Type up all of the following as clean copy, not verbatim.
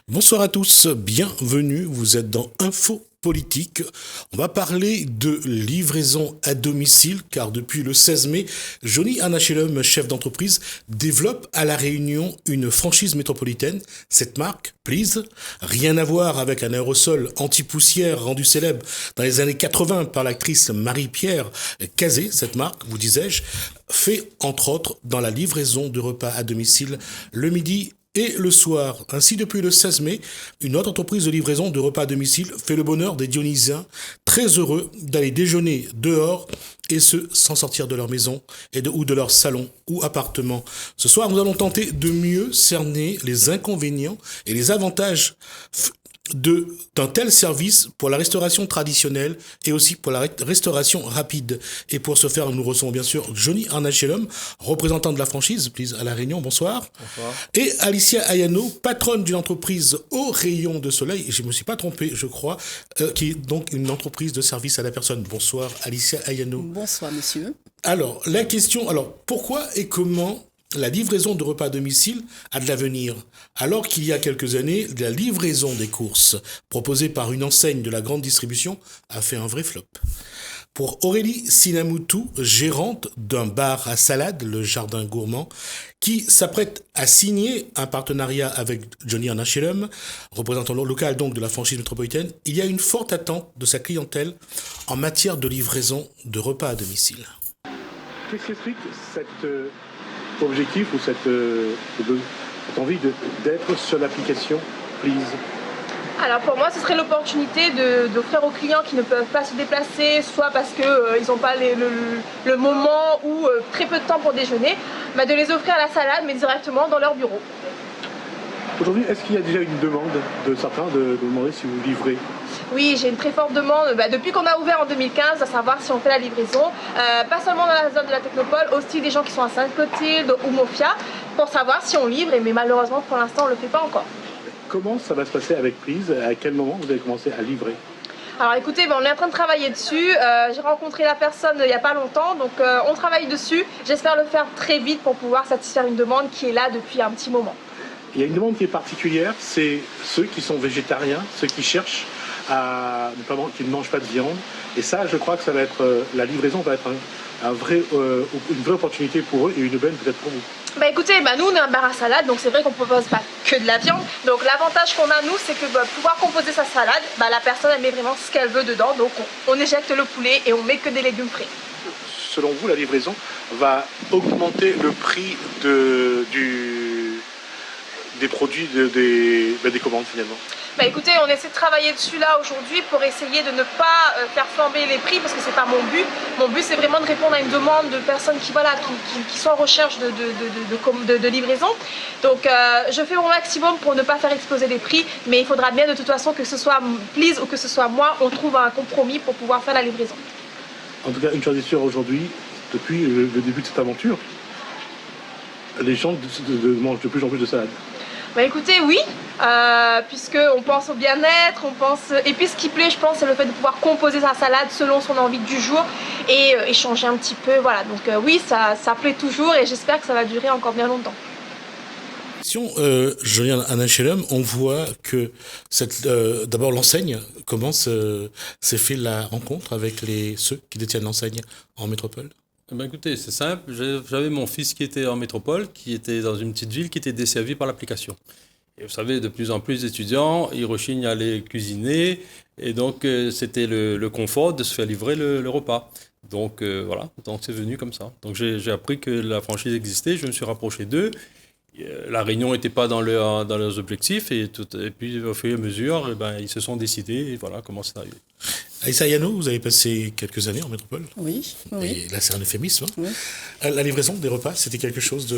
Bonsoir à tous, bienvenue, vous êtes dans Info Politique. On va parler de livraison à domicile car depuis le 16 mai, Johnny Anachelum, chef d'entreprise, développe à La Réunion une franchise métropolitaine. Cette marque, Please, rien à voir avec un aérosol anti-poussière rendu célèbre dans les années 80 par l'actrice Marie-Pierre Cazé. Cette marque, vous disais-je, fait entre autres dans la livraison de repas à domicile le midi et le soir. Ainsi, depuis le 16 mai, une autre entreprise de livraison de repas à domicile fait le bonheur des Dionysiens, très heureux d'aller déjeuner dehors, et ce, sans sortir de leur maison ou de leur salon ou appartement. Ce soir, nous allons tenter de mieux cerner les inconvénients et les avantages d'un tel service pour la restauration traditionnelle et aussi pour la restauration rapide. Et pour ce faire, nous recevons bien sûr Johnny Anachelum, représentant de la franchise Please à La Réunion. Bonsoir. Bonsoir. Et Alicia Ayano, patronne d'une entreprise au rayon de soleil, et je ne me suis pas trompé, je crois, qui est donc une entreprise de service à la personne. Bonsoir Alicia Ayano. Bonsoir monsieur. Alors, pourquoi et comment la livraison de repas à domicile a de l'avenir, alors qu'il y a quelques années, la livraison des courses proposée par une enseigne de la grande distribution a fait un vrai flop. Pour Aurélie Sinamoutou, gérante d'un bar à salade, le Jardin Gourmand, qui s'apprête à signer un partenariat avec Johnny Anachelum, représentant local donc de la franchise métropolitaine, il y a une forte attente de sa clientèle en matière de livraison de repas à domicile. Qu'est-ce qui explique cet objectif ou cette envie d'être sur l'application Please? Alors pour moi, ce serait l'opportunité d'offrir aux clients qui ne peuvent pas se déplacer, soit parce qu'ils n'ont pas le moment ou très peu de temps pour déjeuner, de les offrir à la salade, mais directement dans leur bureau. Aujourd'hui, est-ce qu'il y a déjà une demande de certains de demander si vous livrez? Oui, j'ai une très forte demande depuis qu'on a ouvert en 2015, à savoir si on fait la livraison, pas seulement dans la zone de la Technopole, aussi des gens qui sont à Sainte-Clotilde ou Mofia, pour savoir si on livre, mais malheureusement pour l'instant on ne le fait pas encore. Comment ça va se passer avec Please? À quel moment vous allez commencer à livrer? Alors écoutez, on est en train de travailler dessus, j'ai rencontré la personne il n'y a pas longtemps, donc on travaille dessus, j'espère le faire très vite pour pouvoir satisfaire une demande qui est là depuis un petit moment. Il y a une demande qui est particulière, c'est ceux qui sont végétariens, ceux qui cherchent qui ne mangent pas de viande. Et ça, je crois que ça va être la livraison va être une vraie opportunité pour eux et une bonne peut-être pour vous. Écoutez, nous on est un bar à salade, donc c'est vrai qu'on ne propose pas que de la viande. Donc l'avantage qu'on a nous, c'est que pouvoir composer sa salade, la personne elle met vraiment ce qu'elle veut dedans. Donc on éjecte le poulet et on met que des légumes frais. Selon vous, la livraison va augmenter le prix des produits des commandes finalement? Écoutez, on essaie de travailler dessus là aujourd'hui pour essayer de ne pas faire flamber les prix parce que c'est pas mon but. Mon but c'est vraiment de répondre à une demande de personnes qui sont en recherche de livraison. Donc je fais mon maximum pour ne pas faire exploser les prix, mais il faudra bien de toute façon que ce soit Please ou que ce soit moi, on trouve un compromis pour pouvoir faire la livraison. En tout cas, une chose est sûre aujourd'hui, depuis le début de cette aventure, les gens mangent de plus en plus de salade. Écoutez, oui, puisqu'on pense au bien-être, et puis ce qui plaît, je pense, c'est le fait de pouvoir composer sa salade selon son envie du jour et échanger un petit peu, voilà. Donc oui, ça plaît toujours et j'espère que ça va durer encore bien longtemps. Johnny Anachelum, on voit que d'abord l'enseigne, comment s'est fait la rencontre avec ceux qui détiennent l'enseigne en métropole? Écoutez, c'est simple. J'avais mon fils qui était en métropole, qui était dans une petite ville qui était desservie par l'application. Et vous savez, de plus en plus d'étudiants, ils rechignent à aller cuisiner. Et donc, c'était le confort de se faire livrer le repas. Donc, voilà. Donc, c'est venu comme ça. Donc, j'ai appris que la franchise existait. Je me suis rapproché d'eux. La réunion n'était pas dans leurs objectifs. Et puis, au fur et à mesure, ils se sont décidés. Et voilà comment c'est arrivé. Aïssa Yano, vous avez passé quelques années en métropole. Oui. Et là, c'est un euphémisme. Oui. La livraison des repas, c'était quelque chose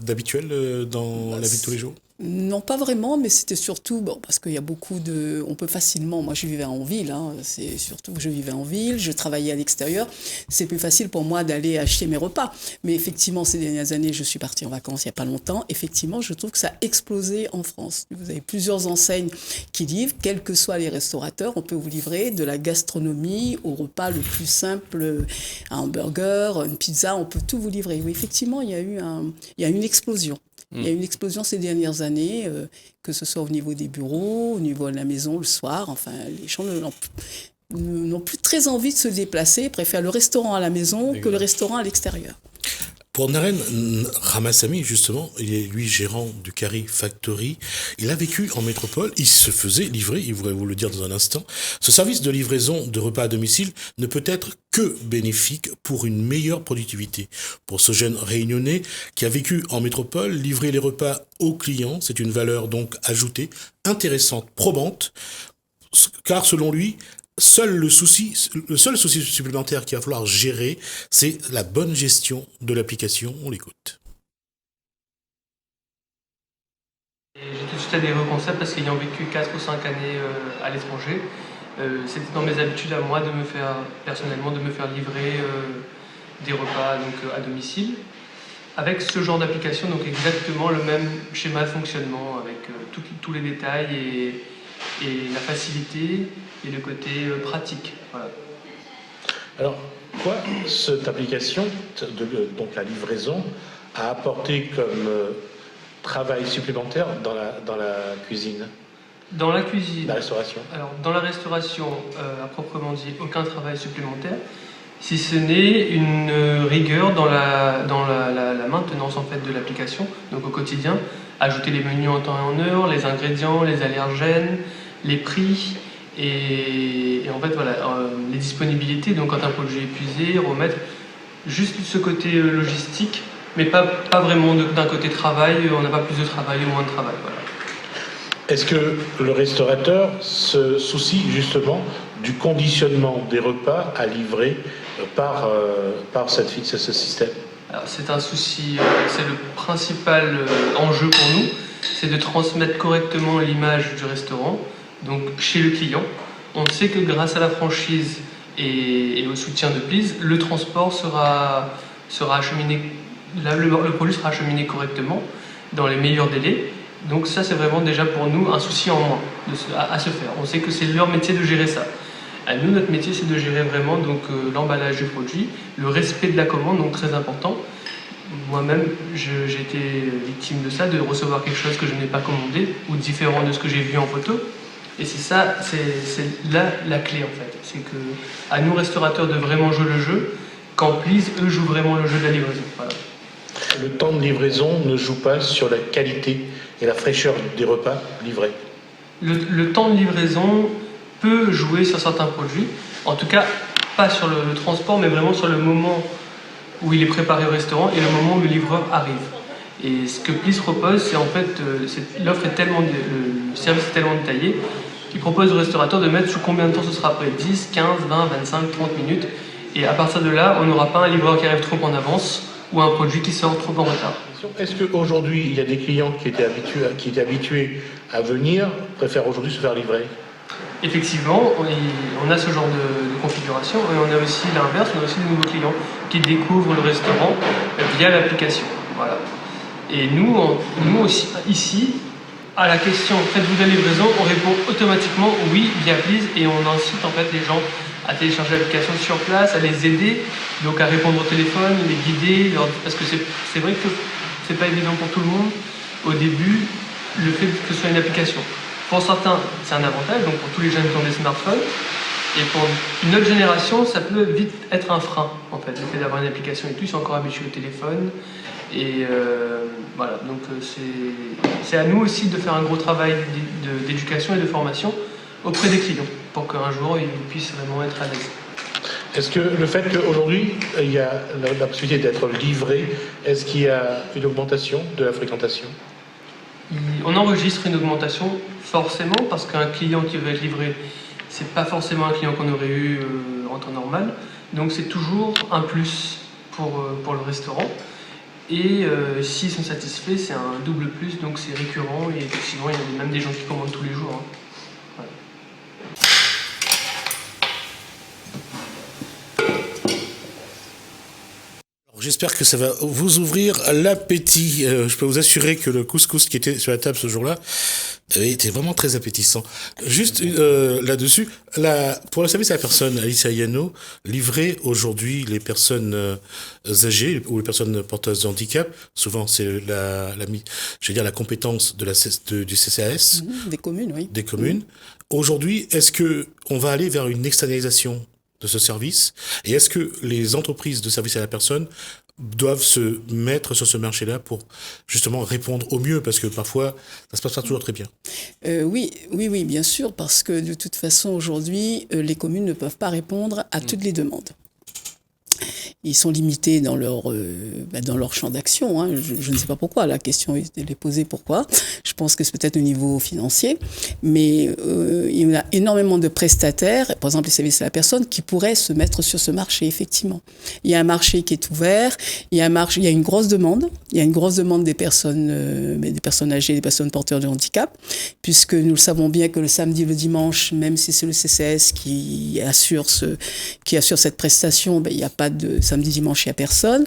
d'habituel dans la vie de tous les jours? Non, pas vraiment, mais c'était surtout parce qu'il y a beaucoup de... On peut facilement... Moi, je vivais en ville, c'est surtout que je vivais en ville, je travaillais à l'extérieur. C'est plus facile pour moi d'aller acheter mes repas. Mais effectivement, ces dernières années, je suis partie en vacances il n'y a pas longtemps. Effectivement, je trouve que ça a explosé en France. Vous avez plusieurs enseignes qui livrent, quels que soient les restaurateurs, on peut vous livrer de la gastronomie au repas le plus simple, un hamburger, une pizza, on peut tout vous livrer. Oui, effectivement, il y a une explosion. Il y a eu une explosion ces dernières années, que ce soit au niveau des bureaux, au niveau de la maison le soir. Enfin, les gens n'ont plus très envie de se déplacer, préfèrent le restaurant à la maison que le restaurant à l'extérieur. Pour Naren Ramassamy, justement, il est lui gérant du Curry Factory. Il a vécu en métropole, il se faisait livrer, il voudrait vous le dire dans un instant. Ce service de livraison de repas à domicile ne peut être que bénéfique pour une meilleure productivité. Pour ce jeune réunionnais qui a vécu en métropole, livrer les repas aux clients, c'est une valeur donc ajoutée, intéressante, probante, car selon lui, le seul souci supplémentaire qu'il va falloir gérer, c'est la bonne gestion de l'application. On l'écoute. J'ai tout de suite adhéré au concept parce qu'ayant vécu 4 ou 5 années à l'étranger, c'était dans mes habitudes à moi personnellement de me faire livrer des repas donc, à domicile. Avec ce genre d'application, donc exactement le même schéma de fonctionnement, avec tous les détails et la facilité et le côté pratique. Voilà. Alors, quoi cette application, donc la livraison, a apporté comme travail supplémentaire dans la cuisine? Dans la cuisine. La restauration. Alors, dans la restauration, à proprement dit, aucun travail supplémentaire, si ce n'est une rigueur dans la maintenance en fait de l'application, donc au quotidien, ajouter les menus en temps et en heure, les ingrédients, les allergènes, les prix et en fait voilà les disponibilités. Donc quand un produit est épuisé, remettre juste ce côté logistique, mais pas vraiment d'un côté travail. On n'a pas plus de travail ou moins de travail. Voilà. Est-ce que le restaurateur se soucie justement du conditionnement des repas à livrer par ce système? Alors, c'est un souci, c'est le principal enjeu pour nous, c'est de transmettre correctement l'image du restaurant, donc chez le client. On sait que grâce à la franchise et au soutien de Please, le transport sera acheminé, le produit sera acheminé correctement, dans les meilleurs délais. Donc ça, c'est vraiment déjà pour nous un souci en moins à se faire. On sait que c'est leur métier de gérer ça. À nous, notre métier, c'est de gérer vraiment donc, l'emballage du produit, le respect de la commande, donc très important. Moi-même, j'ai été victime de ça, de recevoir quelque chose que je n'ai pas commandé ou différent de ce que j'ai vu en photo. Et c'est ça, c'est là la clé en fait. C'est que à nous, restaurateurs, de vraiment jouer le jeu, quand Please, eux, jouent vraiment le jeu de la livraison. Voilà. Le temps de livraison ne joue pas sur la qualité et la fraîcheur des repas livrés. Le temps de livraison peut jouer sur certains produits, en tout cas pas sur le transport, mais vraiment sur le moment où il est préparé au restaurant et le moment où le livreur arrive. Et ce que Please propose, c'est en fait, l'offre est tellement, le service est tellement détaillé, qu'il propose au restaurateur de mettre sur combien de temps ce sera prêt, 10, 15, 20, 25, 30 minutes. Et à partir de là, on n'aura pas un livreur qui arrive trop en avance ou un produit qui sort trop en retard. Est-ce qu'aujourd'hui, il y a des clients qui étaient habitués à venir, préfèrent aujourd'hui se faire livrer? Effectivement, on a ce genre de configuration et on a aussi l'inverse, on a aussi de nouveaux clients qui découvrent le restaurant via l'application. Voilà. Et nous aussi, ici, à la question « faites-vous de la livraison ?», on répond automatiquement « oui » via Please et on incite en fait les gens à télécharger l'application sur place, à les aider, donc à répondre au téléphone, les guider, parce que c'est vrai que c'est pas évident pour tout le monde au début, le fait que ce soit une application. Pour certains, c'est un avantage, donc pour tous les jeunes qui ont des smartphones, et pour une autre génération, ça peut vite être un frein, en fait, le fait d'avoir une application et tout, ils sont encore habitués au téléphone, et voilà, donc c'est à nous aussi de faire un gros travail d'éducation et de formation auprès des clients, pour qu'un jour, ils puissent vraiment être à l'aise. Est-ce que le fait qu'aujourd'hui, il y a la possibilité d'être livré, est-ce qu'il y a une augmentation de la fréquentation? On enregistre une augmentation, forcément, parce qu'un client qui veut être livré, c'est pas forcément un client qu'on aurait eu en temps normal. Donc c'est toujours un plus pour le restaurant. Et s'ils sont satisfaits, c'est un double plus, donc c'est récurrent. Et souvent, il y a même des gens qui commandent tous les jours. Hein. Voilà. J'espère que ça va vous ouvrir l'appétit. Je peux vous assurer que le couscous qui était sur la table ce jour-là Oui, c'était vraiment très appétissant. Juste là-dessus, pour le service à la personne, Alicia Yano, livrer aujourd'hui les personnes âgées ou les personnes porteuses de handicap, souvent c'est la compétence du CCAS. Des communes, oui. Des communes. Aujourd'hui, est-ce que on va aller vers une externalisation de ce service? Et est-ce que les entreprises de service à la personne doivent se mettre sur ce marché-là pour justement répondre au mieux, parce que parfois ça se passe pas toujours très bien. Oui, bien sûr, parce que de toute façon aujourd'hui, les communes ne peuvent pas répondre à toutes les demandes. Ils sont limités dans leur champ d'action. Hein. Je ne sais pas pourquoi. La question est posée pourquoi. Je pense que c'est peut-être au niveau financier. Mais il y a énormément de prestataires, par exemple les services à la personne, qui pourraient se mettre sur ce marché, effectivement. Il y a un marché qui est ouvert. Il y a une grosse demande. Il y a une grosse demande des personnes âgées, des personnes porteurs de handicap, puisque nous le savons bien que le samedi, le dimanche, même si c'est le CCS qui assure cette prestation, il n'y a pas de samedi, dimanche, il n'y a personne.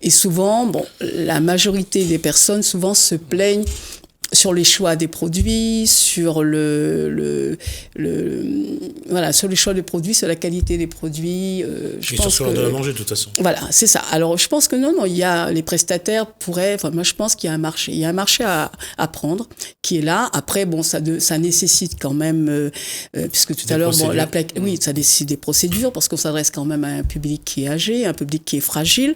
Et souvent, la majorité des personnes se plaignent sur les choix des produits, sur sur les choix des produits, sur la qualité des produits. Et sur l'heure de la manger, de toute façon. Voilà, c'est ça. Alors, je pense que non, il y a les prestataires moi, je pense qu'il y a un marché. Il y a un marché à prendre qui est là. Après, ça nécessite quand même, puisque tout à l'heure, ça nécessite des procédures parce qu'on s'adresse quand même à un public qui est âgé, un public qui est fragile,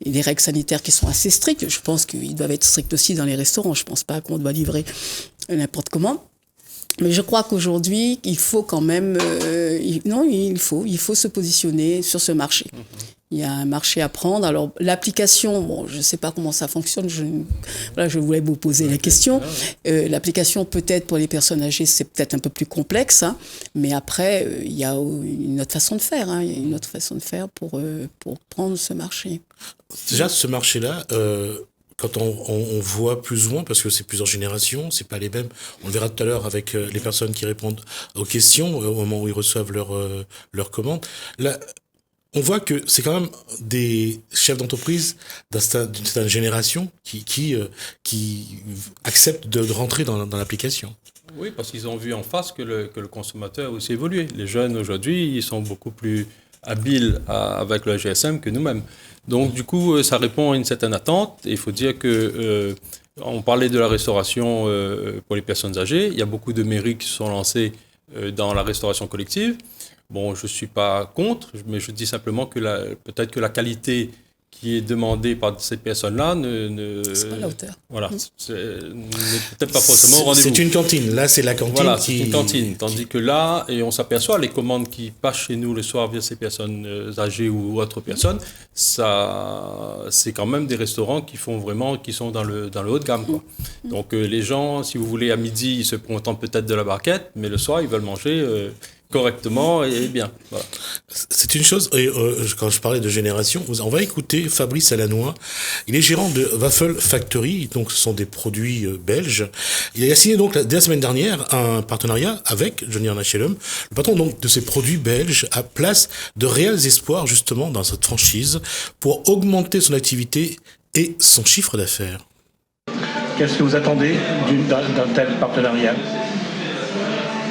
et des règles sanitaires qui sont assez strictes. Je pense qu'ils doivent être stricts aussi dans les restaurants. Je pense pas qu'on doit livrer n'importe comment. Mais je crois qu'aujourd'hui, il faut quand même... il faut se positionner sur ce marché. Il y a un marché à prendre. Alors, l'application, je ne sais pas comment ça fonctionne. Je voulais vous poser la question. L'application, peut-être, pour les personnes âgées, c'est peut-être un peu plus complexe. Hein, mais après, il y a une autre façon de faire. Hein, il y a une autre façon de faire pour prendre ce marché. Déjà, ce marché-là... quand on voit plus ou moins, parce que c'est plusieurs générations, c'est pas les mêmes. On le verra tout à l'heure avec les personnes qui répondent aux questions au moment où ils reçoivent leur commande. Là, on voit que c'est quand même des chefs d'entreprise d'une certaine génération qui acceptent de rentrer dans l'application. Oui, parce qu'ils ont vu en face que le consommateur a aussi évolué. Les jeunes aujourd'hui, ils sont beaucoup plus habiles avec le GSM que nous-mêmes. Donc, du coup, ça répond à une certaine attente. Et il faut dire que on parlait de la restauration pour les personnes âgées. Il y a beaucoup de mairies qui se sont lancées dans la restauration collective. Bon, je ne suis pas contre, mais je dis simplement que peut-être que la qualité qui est demandée par ces personnes-là c'est pas à la hauteur. Voilà, n'est peut-être pas forcément au rendez-vous. C'est une cantine. Là, c'est la cantine. Voilà, c'est une cantine. Tandis que là, et on s'aperçoit, les commandes qui passent chez nous le soir via ces personnes âgées ou autres personnes, c'est quand même des restaurants qui sont dans le haut de gamme, quoi. Donc les gens, si vous voulez, à midi, ils se contentent peut-être de la barquette, mais le soir, ils veulent manger correctement et bien. Voilà. C'est une chose, quand je parlais de génération, on va écouter Fabrice Alannoy. Il est gérant de Waffle Factory, donc ce sont des produits belges. Il a signé donc dès la semaine dernière un partenariat avec Johnny Arnachelum, le patron donc de ces produits belges, à place de réels espoirs justement dans cette franchise pour augmenter son activité et son chiffre d'affaires. Qu'est-ce que vous attendez d'un tel partenariat ?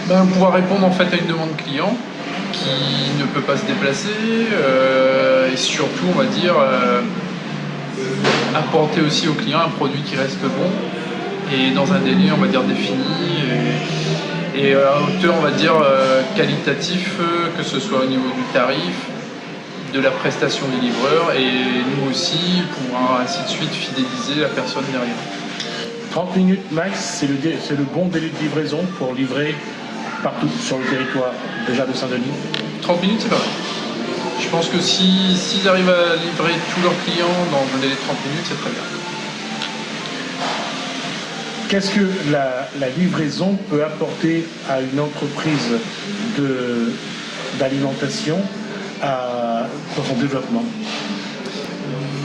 Pouvoir répondre en fait à une demande client qui ne peut pas se déplacer et surtout, on va dire, apporter aussi au client un produit qui reste bon et dans un délai, on va dire, défini et à hauteur, on va dire, qualitatif, que ce soit au niveau du tarif, de la prestation des livreurs et nous aussi, pour ainsi de suite fidéliser la personne derrière. 30 minutes max, c'est le bon délai de livraison pour livrer partout sur le territoire déjà de Saint-Denis. 30 minutes, c'est pas mal. Je pense que s'ils arrivent à livrer tous leurs clients dans un délai de 30 minutes, c'est très bien. Qu'est-ce que la livraison peut apporter à une entreprise d'alimentation pour son développement ?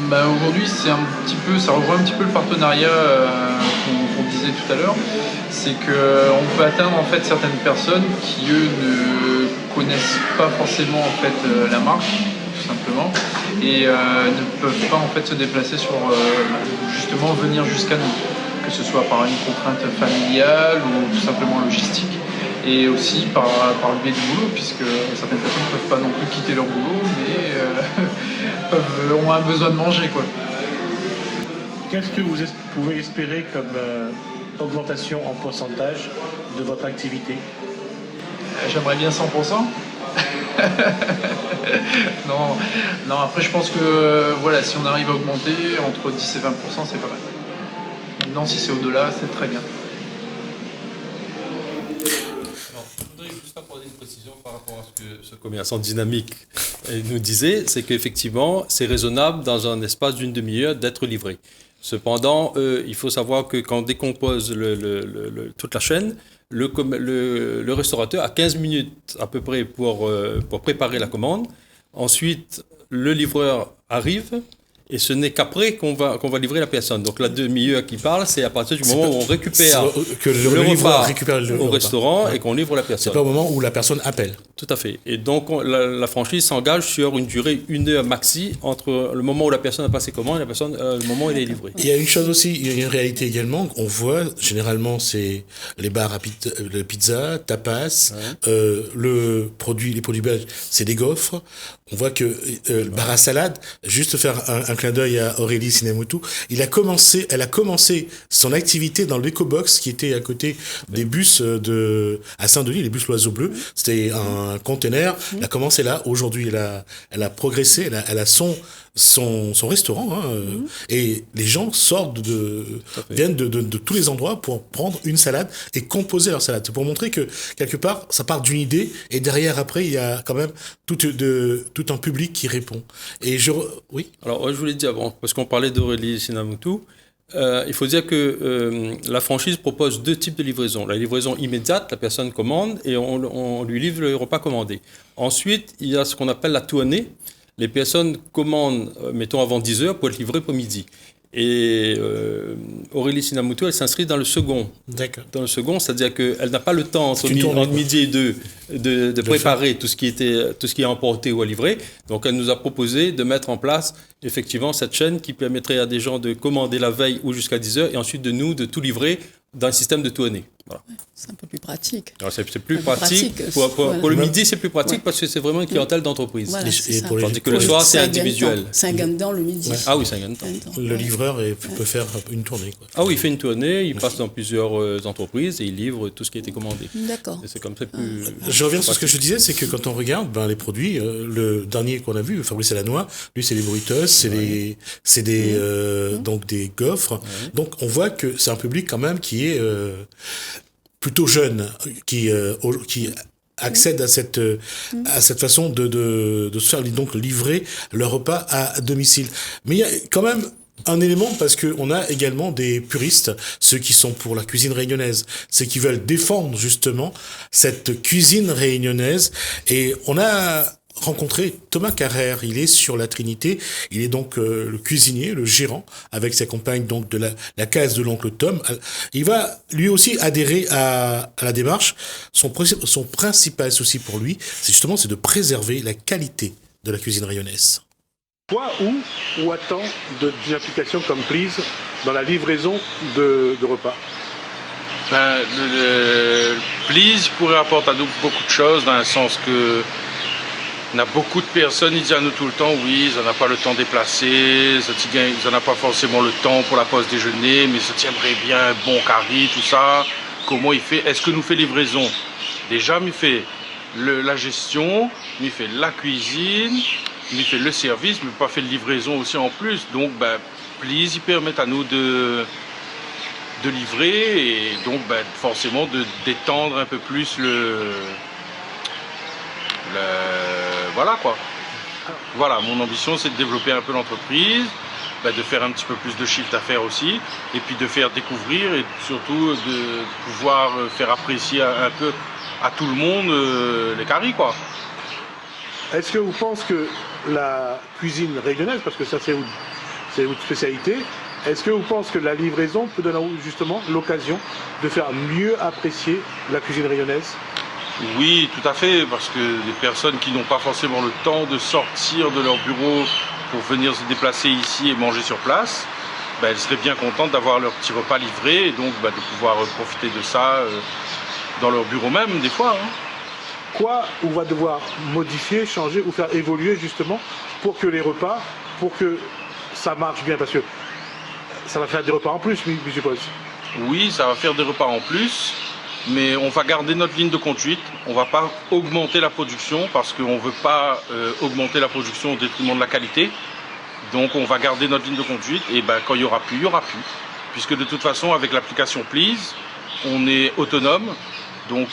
Aujourd'hui, ça rejoint un petit peu le partenariat qu'on disait tout à l'heure. C'est qu'on peut atteindre en fait certaines personnes qui, eux, ne connaissent pas forcément en fait la marque, tout simplement, et ne peuvent pas en fait se déplacer justement venir jusqu'à nous. que ce soit par une contrainte familiale ou tout simplement logistique, et aussi par le biais du boulot, puisque certaines personnes ne peuvent pas non plus quitter leur boulot, mais ont un besoin de manger, quoi. Qu'est-ce que vous pouvez espérer comme augmentation en pourcentage de votre activité? J'aimerais bien 100%. non, après je pense que voilà, si on arrive à augmenter entre 10 et 20%, c'est pas mal. Maintenant, si c'est au-delà, c'est très bien. Je voudrais juste apporter une précision par rapport à ce que ce commerçant dynamique nous disait, c'est qu'effectivement, c'est raisonnable dans un espace d'une demi-heure d'être livré. Cependant, il faut savoir que quand on décompose toute la chaîne, le restaurateur a 15 minutes à peu près pour préparer la commande. Ensuite, le livreur arrive et ce n'est qu'après qu'on va livrer la personne. Donc la demi-heure qui parle, c'est à partir du moment où on récupère que le repas récupère le au repas. restaurant Ouais. et qu'on livre la personne. C'est pas au moment où la personne appelle. Tout à fait. Et donc, la franchise s'engage sur une durée 1 heure maxi entre le moment où la personne a passé commande et le moment où elle est livrée. Il y a une chose aussi, il y a une réalité également. On voit généralement c'est les bars à pizza, tapas, les produits belges, c'est des gaufres. On voit que le bar à salade, juste faire un clin d'œil à Aurélie Sinamutu, elle a commencé son activité dans le Ecobox qui était à côté des bus à Saint-Denis, les bus L'Oiseau Bleu. C'était un conteneur. Elle a commencé là. Aujourd'hui, elle a progressé. Elle a son restaurant. Et les gens sortent viennent de tous les endroits pour prendre une salade et composer leur salade. C'est pour montrer que quelque part, ça part d'une idée et derrière après, il y a quand même tout un public qui répond. Et oui. Alors, je voulais dire, parce qu'on parlait d'Aurélie Sinamutu, il faut dire que la franchise propose 2 types de livraison. La livraison immédiate, la personne commande et on lui livre le repas commandé. Ensuite, il y a ce qu'on appelle la tournée. Les personnes commandent, mettons, avant 10 heures pour être livrées pour midi. Et Aurélie Sinamutu, elle s'inscrit dans le second. D'accord. Dans le second, c'est-à-dire qu'elle n'a pas le temps entre midi et 2 de préparer tout ce qui est emporté ou à livrer. Donc, elle nous a proposé de mettre en place effectivement cette chaîne qui permettrait à des gens de commander la veille ou jusqu'à 10 heures et ensuite de tout livrer dans un système de tournée. Voilà. C'est un peu plus pratique. Alors, c'est plus pratique. Pour le midi, c'est plus pratique parce que c'est vraiment une clientèle d'entreprise. Voilà, Tandis que le soir, c'est individuel. C'est un gain de temps le midi. Ouais. Ah oui, c'est un gain de temps. Le livreur peut faire une tournée. Quoi. Ah oui, il fait une tournée, il passe dans plusieurs entreprises et il livre tout ce qui a été commandé. D'accord. Et c'est comme ça plus... Je reviens sur ce que je disais, c'est que quand on regarde les produits, le dernier qu'on a vu, Fabrice Lanois, lui c'est les burritos, c'est donc des gaufres. Ouais. Donc on voit que c'est un public quand même qui est plutôt jeune, qui accède à cette façon de se faire donc livrer leur repas à domicile. Mais il y a quand même un élément parce que on a également des puristes, ceux qui sont pour la cuisine réunionnaise, ceux qui veulent défendre justement cette cuisine réunionnaise. Et on a rencontré Thomas Carrère, il est sur la Trinité, il est donc le cuisinier, le gérant, avec sa compagne donc de la case de l'oncle Tom. Il va lui aussi adhérer à la démarche. Son principal souci pour lui, c'est de préserver la qualité de la cuisine rayonnaise. Quoi ou attend d'une application comme Please dans la livraison de repas? Le Please pourrait apporter à nous beaucoup de choses dans le sens que on a beaucoup de personnes, ils disent à nous tout le temps, oui, ils n'ont pas le temps de déplacer, ils n'ont pas forcément le temps pour la pause déjeuner, mais ça tiendrait bien un bon curry, tout ça. Comment il fait? Est-ce que nous fait livraison? Déjà, il fait la gestion, il fait la cuisine, il fait le service, mais pas fait de livraison aussi en plus. Donc, Please, ils permettent à nous de livrer et donc forcément d'étendre un peu plus voilà quoi. Voilà, mon ambition c'est de développer un peu l'entreprise, de faire un petit peu plus de chiffre d'affaires aussi, et puis de faire découvrir et surtout de pouvoir faire apprécier un peu à tout le monde les currys quoi. Est-ce que vous pensez que la cuisine réunionnaise, parce que ça c'est votre spécialité, est-ce que vous pensez que la livraison peut donner justement l'occasion de faire mieux apprécier la cuisine rayonnaise? Oui, tout à fait, parce que des personnes qui n'ont pas forcément le temps de sortir de leur bureau pour venir se déplacer ici et manger sur place, elles seraient bien contentes d'avoir leur petit repas livré et donc de pouvoir profiter de ça dans leur bureau même, des fois. Quoi on va devoir modifier, changer ou faire évoluer justement pour que les repas, pour que ça marche bien, parce que ça va faire des repas en plus, je suppose. Oui, ça va faire des repas en plus, mais on va garder notre ligne de conduite. On ne va pas augmenter la production parce qu'on ne veut pas augmenter la production au détriment de la qualité. Donc on va garder notre ligne de conduite et quand il n'y aura plus, il n'y aura plus. Puisque de toute façon, avec l'application Please, on est autonome. Donc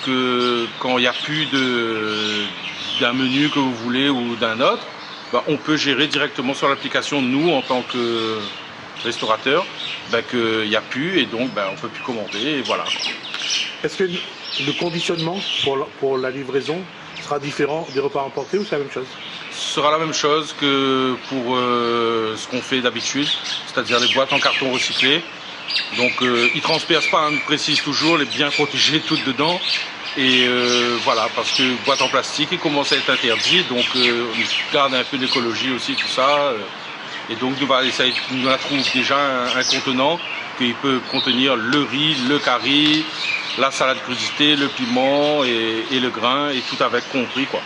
quand il n'y a plus d'un menu que vous voulez ou d'un autre, on peut gérer directement sur l'application, nous, en tant que restaurateur, qu'il n'y a plus et donc on ne peut plus commander et voilà. Est-ce que le conditionnement pour la livraison sera différent des repas emportés ou c'est la même chose? Ce sera la même chose que pour ce qu'on fait d'habitude, c'est-à-dire les boîtes en carton recyclé. Donc ils ne transpercent pas, on précise toujours, les bien protégées toutes dedans. Et voilà, parce que boîte en plastique, il commence à être interdit, donc on garde un peu d'écologie aussi, tout ça. Et donc nous la trouve déjà un contenant qui peut contenir le riz, le curry, la salade crudité, le piment et le grain, et tout avec compris, quoi.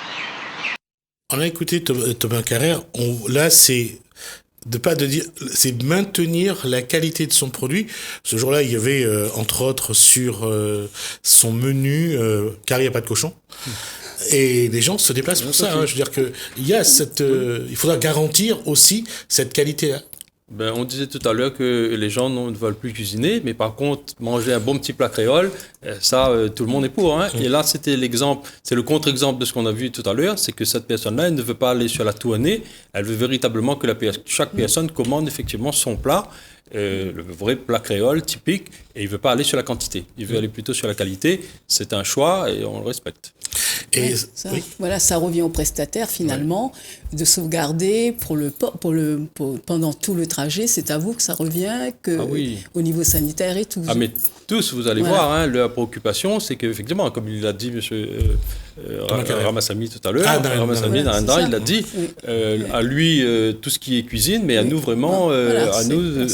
On a écouté Thomas Carrère. Là, c'est c'est maintenir la qualité de son produit. Ce jour-là, il y avait, entre autres, sur son menu, curry à pâte de cochon. Et les gens se déplacent pour ça. Je veux dire que il faudra garantir aussi cette qualité-là. On disait tout à l'heure que les gens ne veulent plus cuisiner, mais par contre, manger un bon petit plat créole, ça, tout le monde est pour. Et là, c'était l'exemple, c'est le contre-exemple de ce qu'on a vu tout à l'heure, c'est que cette personne-là, elle ne veut pas aller sur la tournée, elle veut véritablement que chaque personne commande effectivement son plat, le vrai plat créole typique, et il ne veut pas aller sur la quantité, il veut aller plutôt sur la qualité. C'est un choix et on le respecte. Et voilà, ça revient au prestataire finalement de sauvegarder pendant tout le trajet. C'est à vous que ça revient, au niveau sanitaire et tout. Mais tous, vous allez voir, leur préoccupation, c'est qu'effectivement, comme il l'a dit M. Ramassamy tout à l'heure, Ramassamy Narendra, il l'a dit, à lui tout ce qui est cuisine, mais à nous vraiment, à nous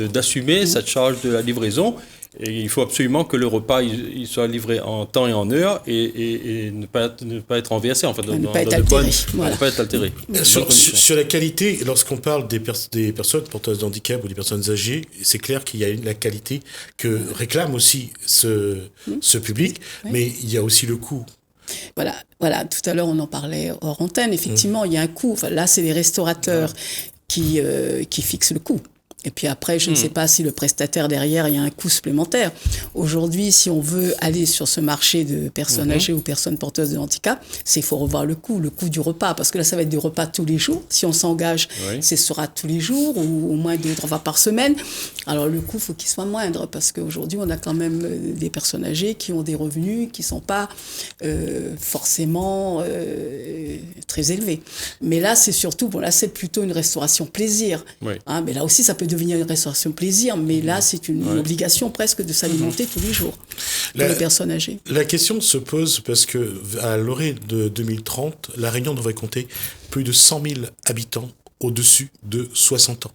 d'assumer cette charge de la livraison. Et il faut absolument que le repas il soit livré en temps et en heure et ne pas être renversé, en fait, ne pas être altéré. Sur la qualité, lorsqu'on parle des personnes porteuses de handicap ou des personnes âgées, c'est clair qu'il y a la qualité que réclame aussi ce public, mais il y a aussi le coût. Voilà, tout à l'heure on en parlait hors antenne, effectivement il y a un coût, là c'est les restaurateurs qui fixent le coût. Et puis après, je ne sais pas si le prestataire derrière, il y a un coût supplémentaire. Aujourd'hui, si on veut aller sur ce marché de personnes âgées ou personnes porteuses de handicap, il faut revoir le coût du repas. Parce que là, ça va être des repas tous les jours. Si on s'engage, ce sera tous les jours ou au moins 2-3 fois par semaine. Alors le coût, il faut qu'il soit moindre parce qu'aujourd'hui, on a quand même des personnes âgées qui ont des revenus qui ne sont pas forcément très élevés. Mais là, c'est surtout, c'est plutôt une restauration plaisir. Mais là aussi, ça peut devenir une restauration plaisir, mais là, c'est une obligation presque de s'alimenter tous les jours pour les personnes âgées. La question se pose parce que à l'orée de 2030, La Réunion devrait compter plus de 100 000 habitants au-dessus de 60 ans.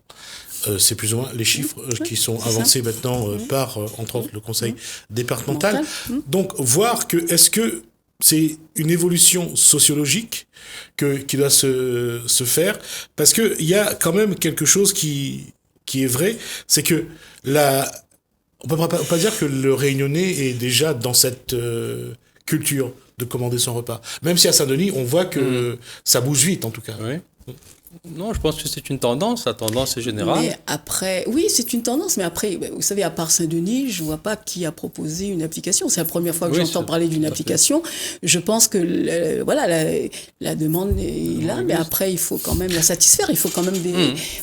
C'est plus ou moins les chiffres qui sont avancés maintenant par, entre autres, le conseil départemental. Donc, voir est-ce que c'est une évolution sociologique qui doit se faire, parce qu'il y a quand même quelque chose qui est vrai, c'est que on peut pas dire que le Réunionnais est déjà dans cette culture de commander son repas. Même si à Saint-Denis, on voit que ça bouge vite, en tout cas. Non, je pense que c'est une tendance. La tendance est générale. Mais après, oui, c'est une tendance. Mais après, vous savez, à part Saint-Denis, je ne vois pas qui a proposé une application. C'est la première fois que j'entends parler d'une application. Je pense que la demande est là, mais après, il faut quand même la satisfaire. Il faut quand même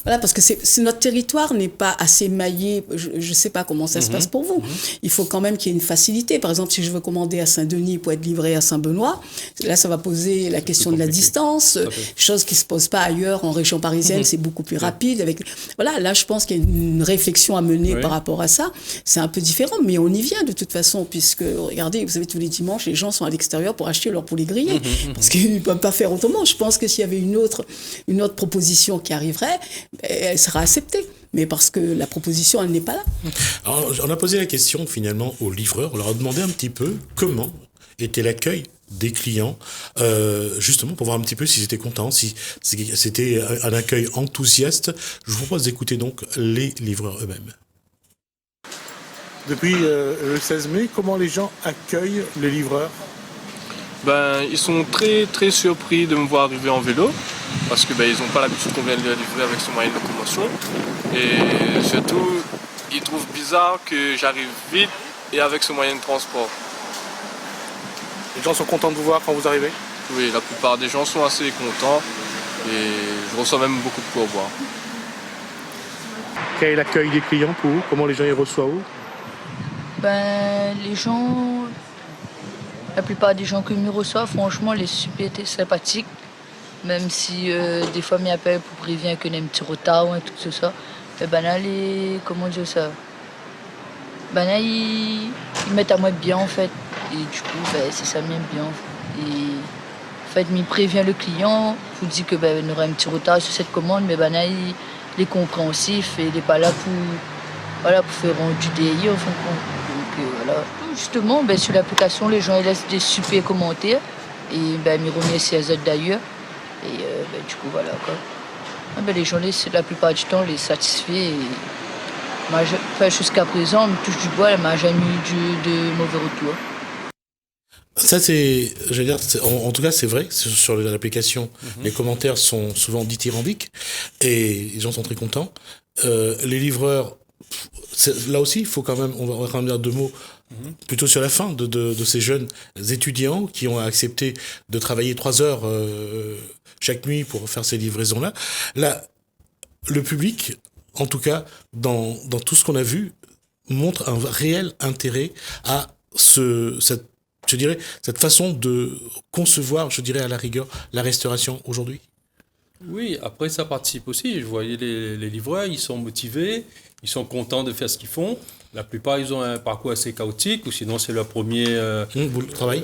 parce que notre territoire n'est pas assez maillé. Je ne sais pas comment ça se passe pour vous. Il faut quand même qu'il y ait une facilité. Par exemple, si je veux commander à Saint-Denis pour être livré à Saint-Benoît, là, ça va poser la question de la distance, chose qui ne se pose pas ailleurs. En région parisienne, c'est beaucoup plus rapide. Là, je pense qu'il y a une réflexion à mener par rapport à ça. C'est un peu différent, mais on y vient de toute façon, puisque, regardez, vous savez, tous les dimanches, les gens sont à l'extérieur pour acheter leur poulet grillé, parce qu'ils ne peuvent pas faire autrement. Je pense que s'il y avait une autre proposition qui arriverait, elle sera acceptée. mais parce que la proposition, elle n'est pas là. Alors, on a posé la question finalement aux livreurs, on leur a demandé un petit peu comment était l'accueil des clients, justement pour voir un petit peu s'ils étaient contents, si c'était un accueil enthousiaste. Je vous propose d'écouter donc les livreurs eux-mêmes. Depuis le 16 mai, comment les gens accueillent les livreurs ? Ils sont très très surpris de me voir arriver en vélo parce que ils n'ont pas l'habitude qu'on vienne les livrer avec ce moyen de locomotion et surtout ils trouvent bizarre que j'arrive vite et avec ce moyen de transport. Les gens sont contents de vous voir quand vous arrivez ? Oui, la plupart des gens sont assez contents et je reçois même beaucoup de pourboires. Quel est l'accueil des clients pour vous ? Comment les gens y reçoivent vous ? Les gens, la plupart des gens que me reçoivent, franchement, les super étaient sympathiques. Même si des fois m'y appellent pour prévenir qu'il y a un petit retard ou tout ça. Comment dire ça ? Ils mettent à moi bien en fait. Et du coup, c'est ça m'aime bien. Et en fait, m'y prévient le client, vous dit que il y aura un petit retard sur cette commande, mais il est compréhensif et il n'est pas là pour faire du DI en fin de compte. Donc voilà. Justement, sur l'application, les gens ils laissent des super commentaires et ils remercient les autres d'ailleurs. Et du coup, voilà quoi. Les gens, la plupart du temps, les satisfaits. Et jusqu'à présent, on me touche du bois, elle m'a jamais eu de mauvais retour. Ça, en tout cas, c'est vrai, sur l'application, les commentaires sont souvent dithyrambiques et les gens sont très contents. Les livreurs, là aussi, il faut quand même, on va quand même dire deux mots plutôt sur la fin de ces jeunes étudiants qui ont accepté de travailler 3 heures chaque nuit pour faire ces livraisons-là. Là, le public, en tout cas, dans tout ce qu'on a vu, montre un réel intérêt à cette façon de concevoir, à la rigueur, la restauration aujourd'hui. Oui, après ça participe aussi. Je voyais les livreurs, ils sont motivés, ils sont contents de faire ce qu'ils font. La plupart, ils ont un parcours assez chaotique, ou sinon c'est leur premier... vous travaillez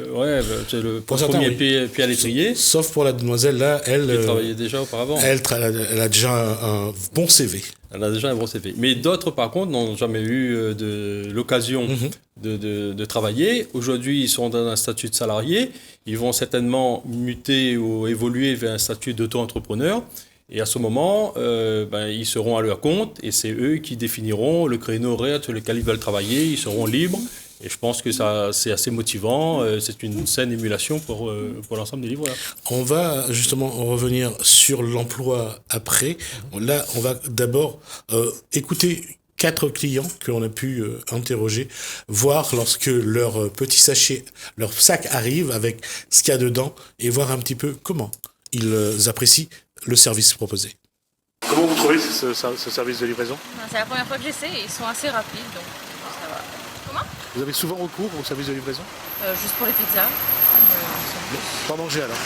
c'est le premier pied à l'étrier. Sauf pour la demoiselle, là, elle travaillait déjà auparavant. Elle a déjà un bon CV. Elle a déjà un bon CV. Mais d'autres, par contre, n'ont jamais eu l'occasion de travailler. Aujourd'hui, ils sont dans un statut de salarié. Ils vont certainement muter ou évoluer vers un statut d'auto-entrepreneur. Et à ce moment, ils seront à leur compte et c'est eux qui définiront le créneau horaire sur lequel ils veulent travailler. Ils seront libres. Et je pense que ça, c'est assez motivant. C'est une saine émulation pour l'ensemble des livreurs. On va justement revenir sur l'emploi après. Là, on va d'abord écouter 4 clients que l'on a pu interroger, voir lorsque leur petit sachet, leur sac arrive avec ce qu'il y a dedans et voir un petit peu comment ils apprécient le service proposé. Comment vous trouvez ce service de livraison ? C'est la première fois que j'essaie et ils sont assez rapides, donc ça va. Comment ? Vous avez souvent recours au service de livraison ? Juste pour les pizzas. Pas manger alors.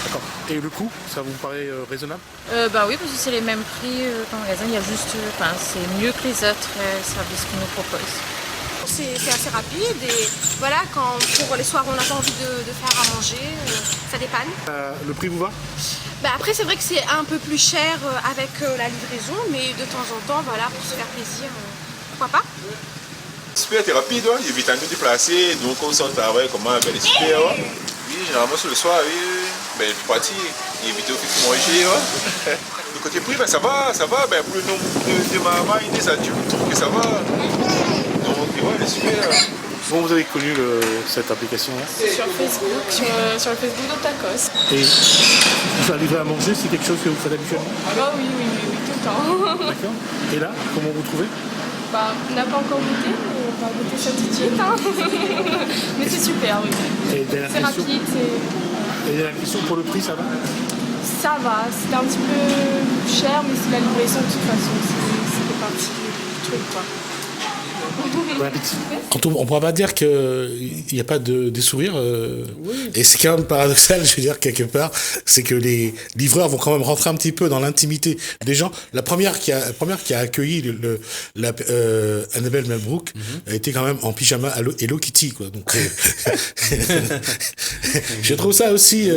D'accord. Et le coût, ça vous paraît raisonnable ? Oui, parce que c'est les mêmes prix qu'en magasin. Il y a juste, c'est mieux que les autres services qu'ils nous proposent. C'est assez rapide et voilà, quand pour les soirs on n'a pas envie de faire à manger, ça dépanne. Le prix vous va ? Après c'est vrai que c'est un peu plus cher avec la livraison, mais de temps en temps, voilà, pour se faire plaisir, pourquoi pas. Super, c'est rapide, il évite à nous déplacer, donc on s'en travaille comment les super. Oui, généralement sur le soir, oui, je suis parti, éviter de manger. Le côté prix, ça va, pour le nombre de mamans, ça dure, je trouve que ça va. Donc, c'est super. Comment vous avez connu cette application-là ? Sur Facebook, sur le Facebook de Tacos. Et vous faire livrer à manger, c'est quelque chose que vous faites habituellement ? Oui, tout le temps. D'accord. Et là, comment vous trouvez ? On n'a pas encore goûté, mais on va goûter ça tout de suite. Mais c'est super, oui. C'est rapide, Et la question pour le prix, ça va ? Ça va, c'était un petit peu cher, mais c'est la livraison de toute façon. C'était parti du truc, quoi. On ne pourra pas dire qu'il n'y a pas des sourires. Et c'est quand même paradoxal, je veux dire, quelque part, c'est que les livreurs vont quand même rentrer un petit peu dans l'intimité des gens. La première qui a accueilli Annabelle Melbrook a été quand même en pyjama Hello Kitty, quoi. Donc, je trouve ça aussi,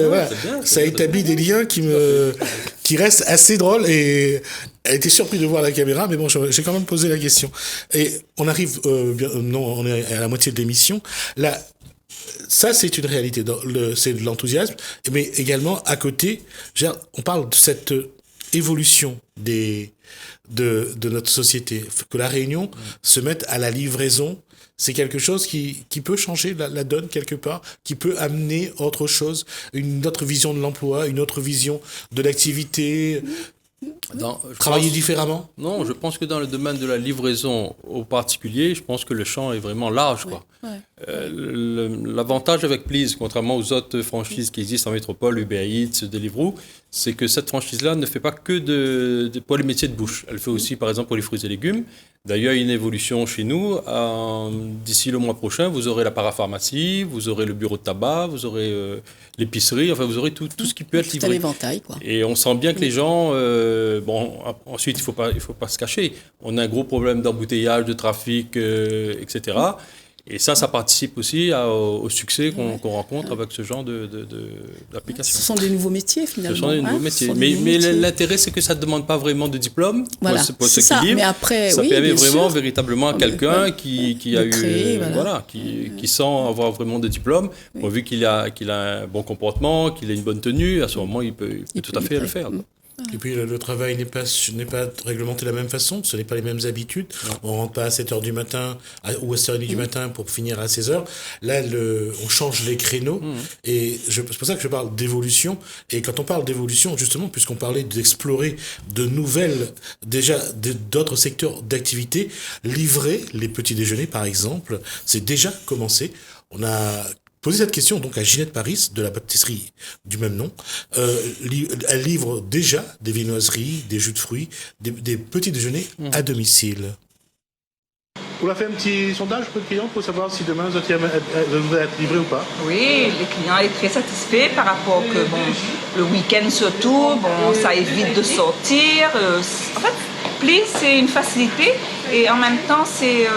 ça établit des liens qui qui reste assez drôle et elle était surprise de voir la caméra, mais bon, j'ai quand même posé la question. Et on arrive, on est à la moitié de l'émission. Là, ça, c'est une réalité, c'est de l'enthousiasme, mais également, à côté, on parle de cette évolution de notre société, que la Réunion se mette à la livraison. C'est quelque chose qui peut changer la donne quelque part, qui peut amener autre chose, une autre vision de l'emploi, une autre vision de l'activité, travailler différemment. Non, je pense que dans le domaine de la livraison au particulier, je pense que le champ est vraiment large, quoi. L'avantage avec Please, contrairement aux autres franchises qui existent en métropole, Uber Eats, Deliveroo, c'est que cette franchise-là ne fait pas que pour les métiers de bouche. Elle fait aussi, par exemple, pour les fruits et légumes. D'ailleurs, il y a une évolution chez nous. D'ici le mois prochain, vous aurez la parapharmacie, vous aurez le bureau de tabac, vous aurez l'épicerie, enfin, vous aurez tout ce qui peut être livré. Tout à l'éventail, quoi. Et on sent bien que les gens... ensuite, il faut pas se cacher. On a un gros problème d'embouteillage, de trafic, etc. Et ça participe aussi au succès qu'on rencontre avec ce genre d'application. Ce sont des nouveaux métiers, finalement. Ce sont des nouveaux métiers. Mais l'intérêt, c'est que ça ne demande pas vraiment de diplôme pour ceux qui livrent. Mais après, ça permet vraiment, véritablement, à quelqu'un qui a eu... qui sent avoir vraiment de diplôme, vu qu'il a un bon comportement, qu'il a une bonne tenue, à ce moment, il peut tout à fait le faire. Et puis le travail n'est pas réglementé de la même façon, ce n'est pas les mêmes habitudes. On ne rentre pas à 7h du matin ou à 7h30 du matin pour finir à 16h. Là, on change les créneaux. Et c'est pour ça que je parle d'évolution. Et quand on parle d'évolution, justement, puisqu'on parlait d'explorer de nouvelles, déjà d'autres secteurs d'activité, livrer les petits déjeuners, par exemple, c'est déjà commencé. On a posé cette question donc à Ginette Paris de la pâtisserie du même nom. Elle livre déjà des viennoiseries, des jus de fruits, des petits déjeuners à domicile. On a fait un petit sondage pour les clients pour savoir si demain vous allez être livré ou pas. Oui, les clients sont très satisfaits par rapport que le week-end surtout, ça évite de sortir. En fait, Please, c'est une facilité et en même temps, c'est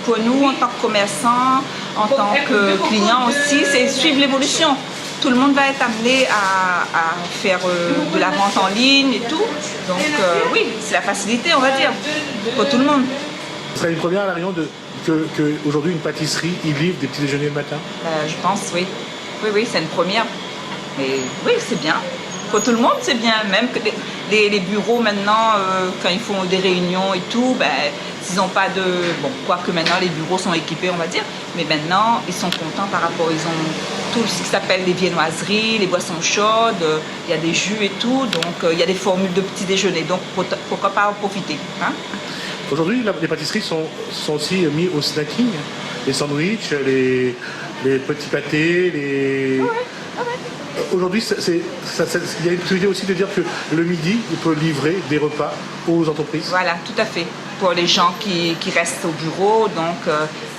pour nous en tant que commerçants, en tant que clients aussi, c'est suivre l'évolution. Tout le monde va être amené à faire de la vente en ligne et tout. Donc oui, c'est la facilité, on va dire, pour tout le monde. Ce serait une première à la Réunion qu'aujourd'hui une pâtisserie y livre des petits déjeuners le matin? Je pense, oui. Oui, c'est une première. Mais oui, c'est bien. Pour tout le monde, c'est bien. Même que les bureaux maintenant, quand ils font des réunions et tout, s'ils n'ont pas de... Bon, quoique maintenant les bureaux sont équipés, on va dire, mais maintenant ils sont contents par rapport, ils ont tout ce qui s'appelle les viennoiseries, les boissons chaudes, il y a des jus et tout, donc il y a des formules de petits déjeuners, donc pourquoi pas en profiter, hein? Aujourd'hui, les pâtisseries sont aussi mises au snacking, les sandwichs, les petits pâtés, Aujourd'hui, il y a une possibilité aussi de dire que le midi, on peut livrer des repas aux entreprises. Voilà, tout à fait. Pour les gens qui restent au bureau, donc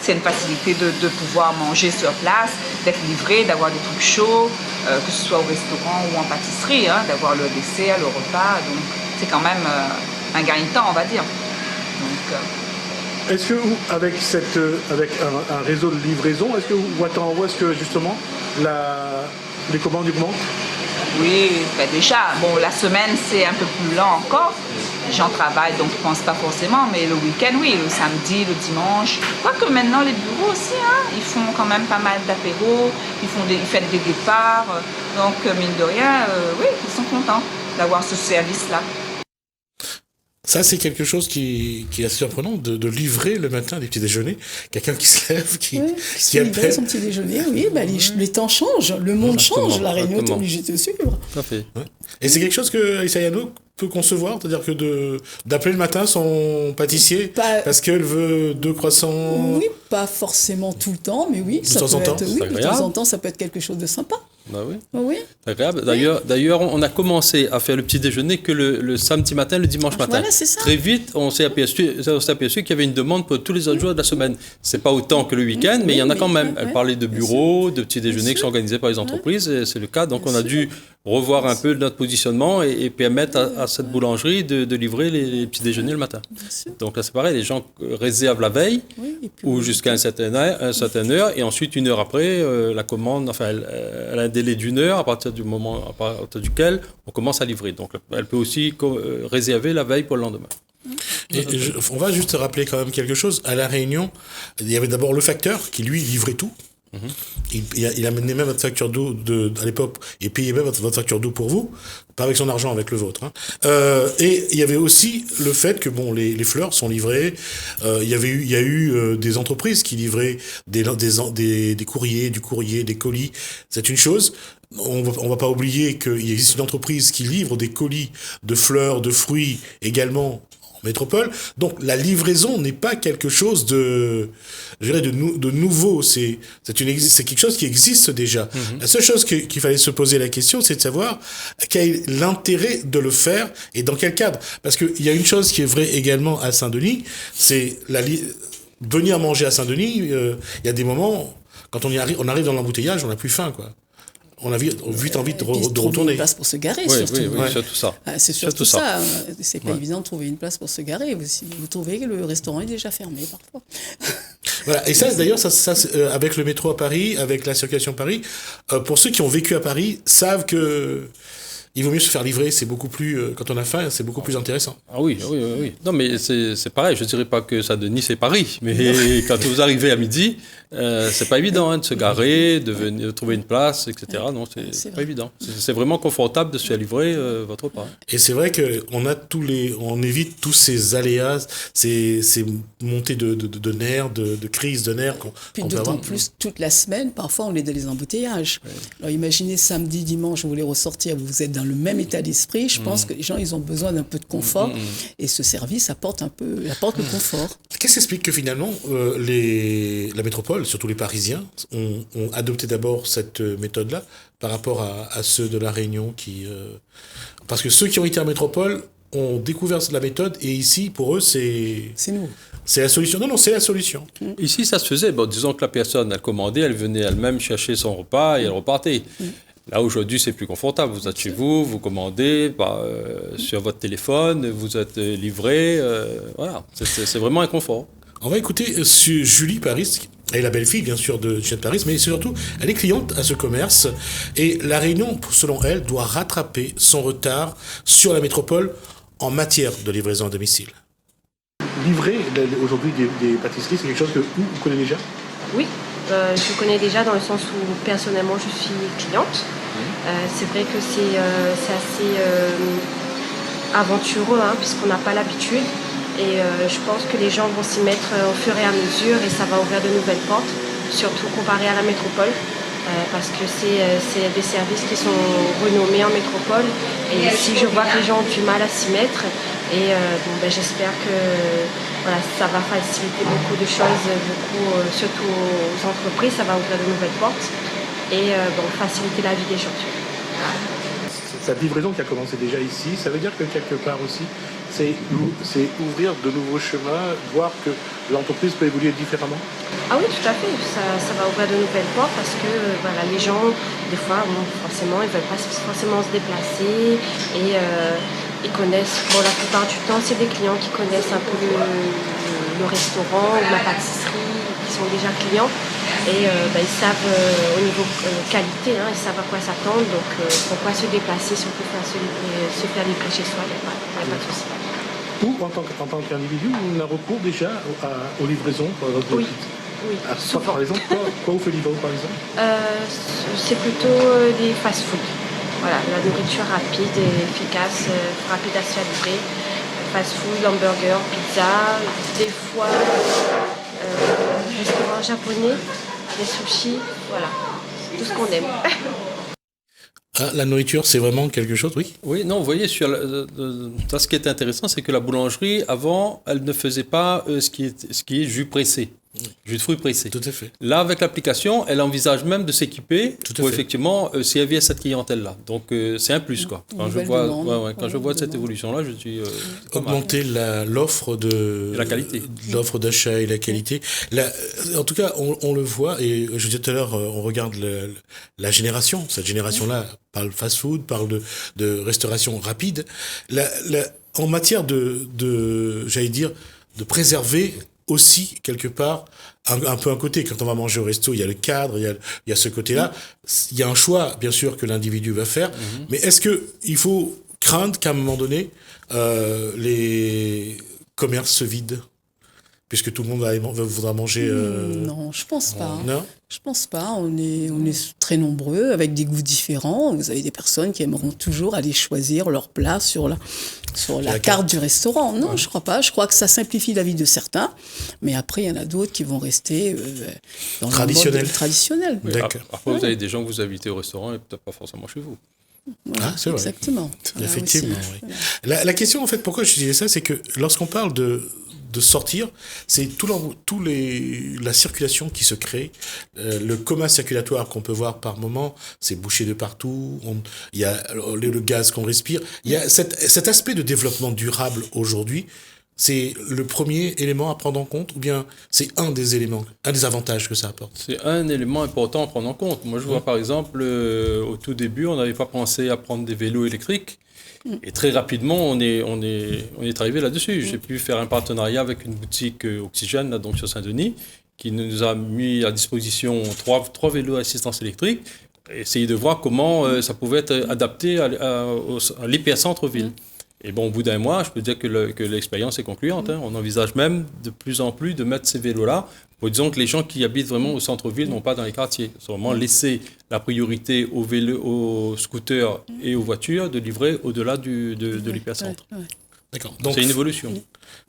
c'est une facilité de pouvoir manger sur place, d'être livré, d'avoir des trucs chauds, que ce soit au restaurant ou en pâtisserie, hein, d'avoir le dessert, le repas. Donc c'est quand même un gain de temps, on va dire. Est-ce que avec un réseau de livraison, est-ce que justement les commandes augmentent? Oui, déjà, la semaine c'est un peu plus lent encore. Les gens travaillent donc ils ne pensent pas forcément, mais le week-end, oui, le samedi, le dimanche. Quoique maintenant les bureaux aussi, hein, ils font quand même pas mal d'apéros, ils font des départs. Donc mine de rien, oui, ils sont contents d'avoir ce service-là. Ça, c'est quelque chose qui est assez surprenant, de livrer le matin des petits déjeuners. Quelqu'un qui se lève, qui appelle. Son petit déjeuner, oui, les temps changent, le monde change, la Réunion est obligée de suivre. Tout à fait. Ouais. Et c'est quelque chose que Aïssa Yano peut concevoir, c'est-à-dire que d'appeler le matin son pâtissier parce qu'elle veut 2 croissants. Oui, pas forcément tout le temps, mais oui, de temps en temps, ça peut être quelque chose de sympa. Oui. C'est agréable. D'ailleurs, on a commencé à faire le petit déjeuner que le samedi matin, le dimanche matin. Voilà, c'est ça. Très vite, on s'est aperçu qu'il y avait une demande pour tous les autres jours de la semaine. C'est pas autant que le week-end, mais il y en a quand même. Elle parlait de bureaux, de petits déjeuners qui sont organisés par les entreprises, et c'est le cas. Donc on a dû revoir un peu notre positionnement et permettre à cette boulangerie de livrer les petits déjeuners le matin. Donc là, c'est pareil, les gens réservent la veille ou jusqu'à une certaine heure, et ensuite, 1 heure après, la commande, elle indique délai d'1 heure à partir duquel on commence à livrer. Donc elle peut aussi réserver la veille pour le lendemain. On va juste rappeler quand même quelque chose. À La Réunion, il y avait d'abord le facteur qui, lui, livrait tout. Il amenait même votre facture d'eau à l'époque et payait même votre facture d'eau pour vous, pas avec son argent, avec le vôtre. Et il y avait aussi le fait que les fleurs sont livrées. Il y a eu des entreprises qui livraient des courriers, des colis. C'est une chose. On va pas oublier qu'il existe une entreprise qui livre des colis de fleurs, de fruits également en métropole. Donc la livraison n'est pas quelque chose de nouveau. C'est quelque chose qui existe déjà. La seule chose qu'il fallait se poser la question, c'est de savoir quel est l'intérêt de le faire et dans quel cadre. Parce qu'il y a une chose qui est vraie également à Saint-Denis, c'est venir manger à Saint-Denis. Il y a des moments, quand on arrive dans l'embouteillage, on n'a plus faim, quoi. On a vite envie de retourner. Une place pour se garer, oui, surtout. Oui, surtout ça. C'est surtout ça. C'est pas évident de trouver une place pour se garer. Vous trouvez que le restaurant est déjà fermé parfois. Voilà. Et ça, d'ailleurs, avec le métro à Paris, avec la circulation à Paris, pour ceux qui ont vécu à Paris, savent que il vaut mieux se faire livrer. C'est beaucoup plus, quand on a faim, c'est beaucoup plus intéressant. Ah oui. Non, mais c'est pareil. Je dirais pas que Saint-Denis c'est Paris, mais quand vous arrivez à midi, c'est pas évident de se garer, de trouver une place, etc. Non, c'est pas évident. C'est vraiment confortable de se faire livrer votre repas. Et c'est vrai que on évite tous ces aléas, ces montées de nerfs, de crises de nerfs. Puis d'autant plus toute la semaine, parfois on est dans les embouteillages. Ouais. Alors imaginez samedi, dimanche, vous voulez ressortir, vous êtes dans le même état d'esprit. Je pense que les gens, ils ont besoin d'un peu de confort et ce service apporte le confort. Qu'est-ce qui explique que finalement la métropole, surtout les Parisiens, ont adopté d'abord cette méthode-là par rapport à ceux de La Réunion parce que ceux qui ont été en métropole ont découvert la méthode et ici, pour eux, c'est nous. C'est la solution. Non, c'est la solution. Ici, ça se faisait. Disons que la personne, elle commandait, elle venait elle-même chercher son repas et elle repartait. Là, aujourd'hui, c'est plus confortable. Vous êtes chez vous, vous commandez sur votre téléphone, vous êtes livré. Voilà, c'est vraiment un confort. On va écouter Julie Paris. Elle est la belle-fille, bien sûr, de Chez Paris, mais surtout, elle est cliente à ce commerce. Et La Réunion, selon elle, doit rattraper son retard sur la métropole en matière de livraison à domicile. Livrer aujourd'hui des pâtisseries, c'est quelque chose que vous connaissez déjà ? Oui, je connais déjà dans le sens où personnellement je suis cliente. C'est vrai que c'est assez aventureux puisqu'on n'a pas l'habitude. Et je pense que les gens vont s'y mettre au fur et à mesure et ça va ouvrir de nouvelles portes, surtout comparé à la métropole, parce que c'est des services qui sont renommés en métropole. Et ici, je vois que les gens ont du mal à s'y mettre. Et j'espère que ça va faciliter beaucoup de choses, surtout aux entreprises, ça va ouvrir de nouvelles portes et faciliter la vie des gens. Cette livraison qui a commencé déjà ici, ça veut dire que quelque part aussi, c'est ouvrir de nouveaux chemins, voir que l'entreprise peut évoluer différemment ? Ah oui, tout à fait. Ça va ouvrir de nouvelles portes parce que les gens, des fois, forcément, ils ne veulent pas forcément se déplacer et ils connaissent, la plupart du temps, c'est des clients qui connaissent un peu le restaurant ou la pâtisserie, qui sont déjà clients. Et ils savent au niveau qualité, ils savent à quoi s'attendre, donc pourquoi se déplacer si on peut se faire livrer chez soi, il n'y a pas de souci. Ou en tant qu'individu, on a recours déjà aux livraisons pour votre Oui, souvent. Par exemple, quoi vous fait livrer par exemple ? C'est plutôt des fast-food. Voilà, la nourriture rapide et efficace, rapide à se faire livrer. Fast-food, hamburger, pizza, des fois restaurant japonais, des sushis, voilà, tout ce qu'on aime. La nourriture, c'est vraiment quelque chose, oui ? Oui, non, vous voyez, ce qui est intéressant, c'est que la boulangerie, avant, elle ne faisait pas ce qui est jus pressé. Jus de fruits pressés. Tout à fait. Là, avec l'application, elle envisage même de s'équiper pour effectivement servir cette clientèle-là. Donc, c'est un plus, quoi. Quand je vois cette évolution-là, je suis... augmenter l'offre de... la qualité. L'offre d'achat et la qualité. En tout cas, on le voit, et je disais tout à l'heure, on regarde la génération. Cette génération-là parle fast-food, parle de restauration rapide. En matière j'allais dire, de préserver aussi, quelque part, un peu un côté. Quand on va manger au resto, il y a le cadre, il y a ce côté-là. Il y a un choix, bien sûr, que l'individu va faire. Mais est-ce qu'il faut craindre qu'à un moment donné, les commerces se vident ? Puisque tout le monde voudra manger... Non, je pense pas. Non ? Je pense pas. On est très nombreux, avec des goûts différents. Vous avez des personnes qui aimeront toujours aller choisir leur plat sur la carte du restaurant. Non, je crois pas. Je crois que ça simplifie la vie de certains. Mais après, il y en a d'autres qui vont rester dans le mode traditionnel. Oui, après, vous avez des gens que vous invitez au restaurant et peut-être pas forcément chez vous. Ah, c'est vrai. Exactement. Effectivement, oui. La question, en fait, pourquoi je disais ça, c'est que lorsqu'on parle de sortir, c'est la circulation qui se crée, le coma circulatoire qu'on peut voir par moment, c'est bouché de partout, il y a le gaz qu'on respire, il y a cet aspect de développement durable aujourd'hui, c'est le premier élément à prendre en compte, ou bien c'est un des éléments, un des avantages que ça apporte? C'est un élément important à prendre en compte. Moi, je vois par exemple, au tout début, on n'avait pas pensé à prendre des vélos électriques. Et très rapidement, on est arrivé là-dessus. J'ai pu faire un partenariat avec une boutique Oxygène, là, donc sur Saint-Denis, qui nous a mis à disposition trois vélos à assistance électrique, et essayer de voir comment ça pouvait être adapté à l'hypercentre-ville. Et bon, au bout d'un mois, je peux dire que l'expérience est concluante. On envisage même de plus en plus de mettre ces vélos-là. Disons que les gens qui habitent vraiment au centre-ville, non pas dans les quartiers. C'est vraiment laisser la priorité aux vélos, aux scooters et aux voitures de livrer au-delà de l'hypercentre. D'accord. Donc, c'est une évolution.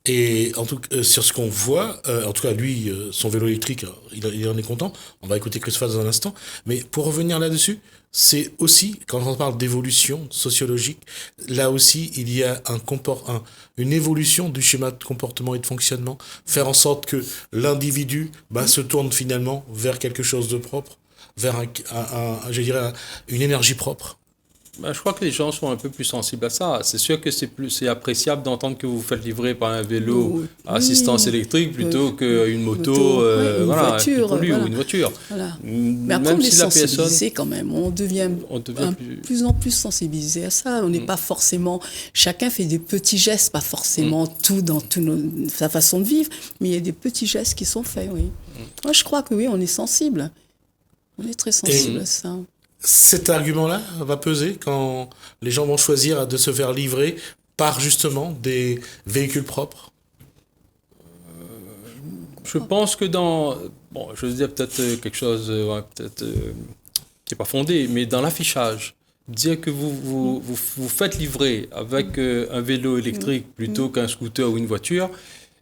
Et en tout cas, sur ce qu'on voit, en tout cas, lui, son vélo électrique, il en est content. On va écouter Christophe dans un instant. Mais pour revenir là-dessus, c'est aussi, quand on parle d'évolution sociologique, là aussi, il y a une évolution du schéma de comportement et de fonctionnement. Faire en sorte que l'individu se tourne finalement vers quelque chose de propre, vers une énergie propre. Je crois que les gens sont un peu plus sensibles à ça. C'est sûr que c'est appréciable d'entendre que vous faites livrer par un vélo à assistance électrique plutôt qu'une moto, une voiture, ou une voiture. Voilà. Mais après, on est sensibilisé quand même. On devient plus en plus sensibilisé à ça. On n'est pas forcément... Chacun fait des petits gestes, pas forcément tout dans sa façon de vivre, mais il y a des petits gestes qui sont faits, oui. Moi, je crois que oui, on est sensible. On est très sensible à ça. Cet argument-là va peser quand les gens vont choisir de se faire livrer par justement des véhicules propres? Je pense que je veux dire peut-être quelque chose qui n'est pas fondé, mais dans l'affichage, dire que vous faites livrer avec un vélo électrique plutôt qu'un scooter ou une voiture,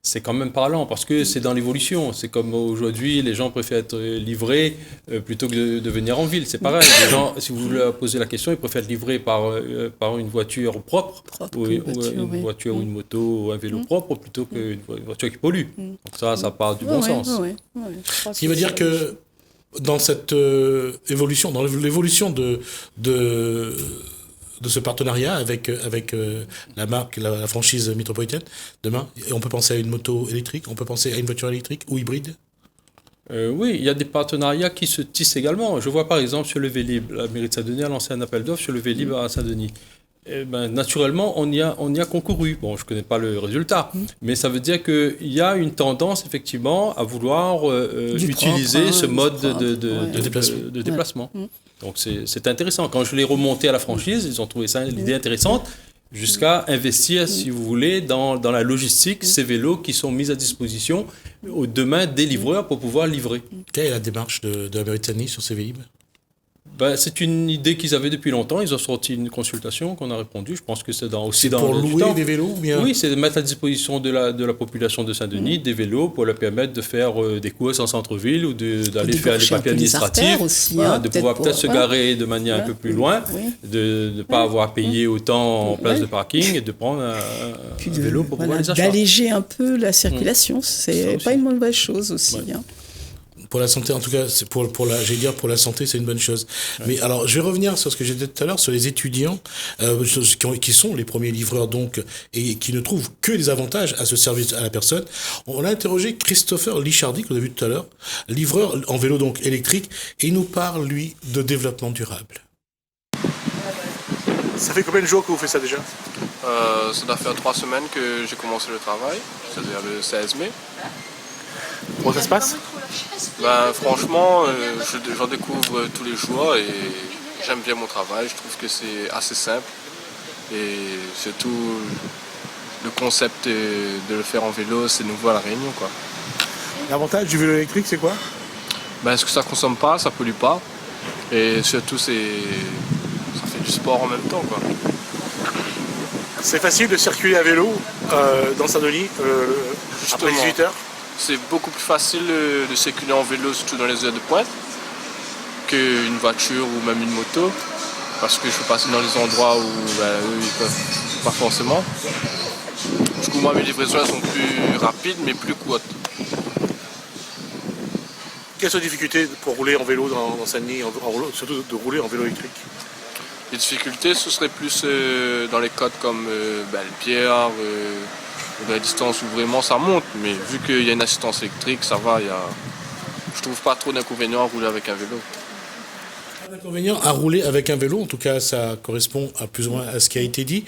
c'est quand même parlant parce que c'est dans l'évolution. C'est comme aujourd'hui, les gens préfèrent être livrés plutôt que de venir en ville. C'est pareil. Les gens, si vous leur posez la question, ils préfèrent être livrés par une voiture propre ou une voiture ou une moto ou un vélo propre plutôt qu'une voiture qui pollue. Donc ça part du bon sens. Ce qui veut dire que dans cette évolution, dans l'évolution de ce partenariat avec la marque, la franchise métropolitaine, demain, on peut penser à une moto électrique, on peut penser à une voiture électrique ou hybride? Oui, il y a des partenariats qui se tissent également. Je vois par exemple sur le Vélib, la mairie de Saint-Denis a lancé un appel d'offres sur le Vélib à Saint-Denis. Naturellement, on y a concouru. Bon, je ne connais pas le résultat, mais ça veut dire qu'il y a une tendance, effectivement, à vouloir utiliser ce mode de déplacement. Donc, c'est intéressant. Quand je l'ai remonté à la franchise, ils ont trouvé ça l'idée intéressante, jusqu'à investir, si vous voulez, dans la logistique, ces vélos qui sont mis à disposition demain des livreurs pour pouvoir livrer. Quelle est la démarche de la mairie de Saint-Denis sur ces Vélib? C'est une idée qu'ils avaient depuis longtemps. Ils ont sorti une consultation qu'on a répondu. Je pense que c'est aussi dans pour louer des vélos ou bien... Oui, c'est de mettre à disposition de la population de Saint-Denis des vélos pour leur permettre de faire des courses en centre-ville ou d'aller faire les papiers administratifs, aussi, de pouvoir peut-être se garer de manière un peu plus loin, de ne pas avoir à payer autant en place de parking et de prendre un vélo pour pouvoir les acheter. D'alléger un peu la circulation, c'est pas une mauvaise chose aussi. Pour la santé, en tout cas, c'est pour la santé, c'est une bonne chose. Ouais. Mais alors, je vais revenir sur ce que j'ai dit tout à l'heure, sur les étudiants qui sont les premiers livreurs, donc, et qui ne trouvent que des avantages à ce service à la personne. On a interrogé Christopher Lichardi, que vous avez vu tout à l'heure, livreur en vélo donc électrique, et il nous parle, lui, de développement durable. Ça fait combien de jours que vous faites ça déjà? Ça doit faire 3 semaines que j'ai commencé le travail, c'est-à-dire le 16 mai. Comment ça se passe? Franchement, j'en découvre tous les jours et j'aime bien mon travail. Je trouve que c'est assez simple et surtout le concept de le faire en vélo, c'est nouveau à La Réunion, quoi. L'avantage du vélo électrique, c'est quoi? Parce que ça consomme pas, ça pollue pas et surtout ça fait du sport en même temps, quoi. C'est facile de circuler à vélo dans Saint-Denis après 18h? C'est beaucoup plus facile de circuler en vélo, surtout dans les heures de pointe, qu'une voiture ou même une moto, parce que je peux passer dans les endroits où eux, ils peuvent pas forcément. Du coup, moi, mes livraisons elles sont plus rapides, mais plus courtes. Quelles sont les difficultés pour rouler en vélo dans Saint-Denis, surtout de rouler en vélo électrique? Les difficultés, ce serait plus dans les côtes comme le Pierre, la distance où vraiment ça monte, mais vu qu'il y a une assistance électrique, ça va, je trouve pas trop d'inconvénients à rouler avec un vélo. Pas d'inconvénients à rouler avec un vélo, en tout cas ça correspond à plus ou moins à ce qui a été dit.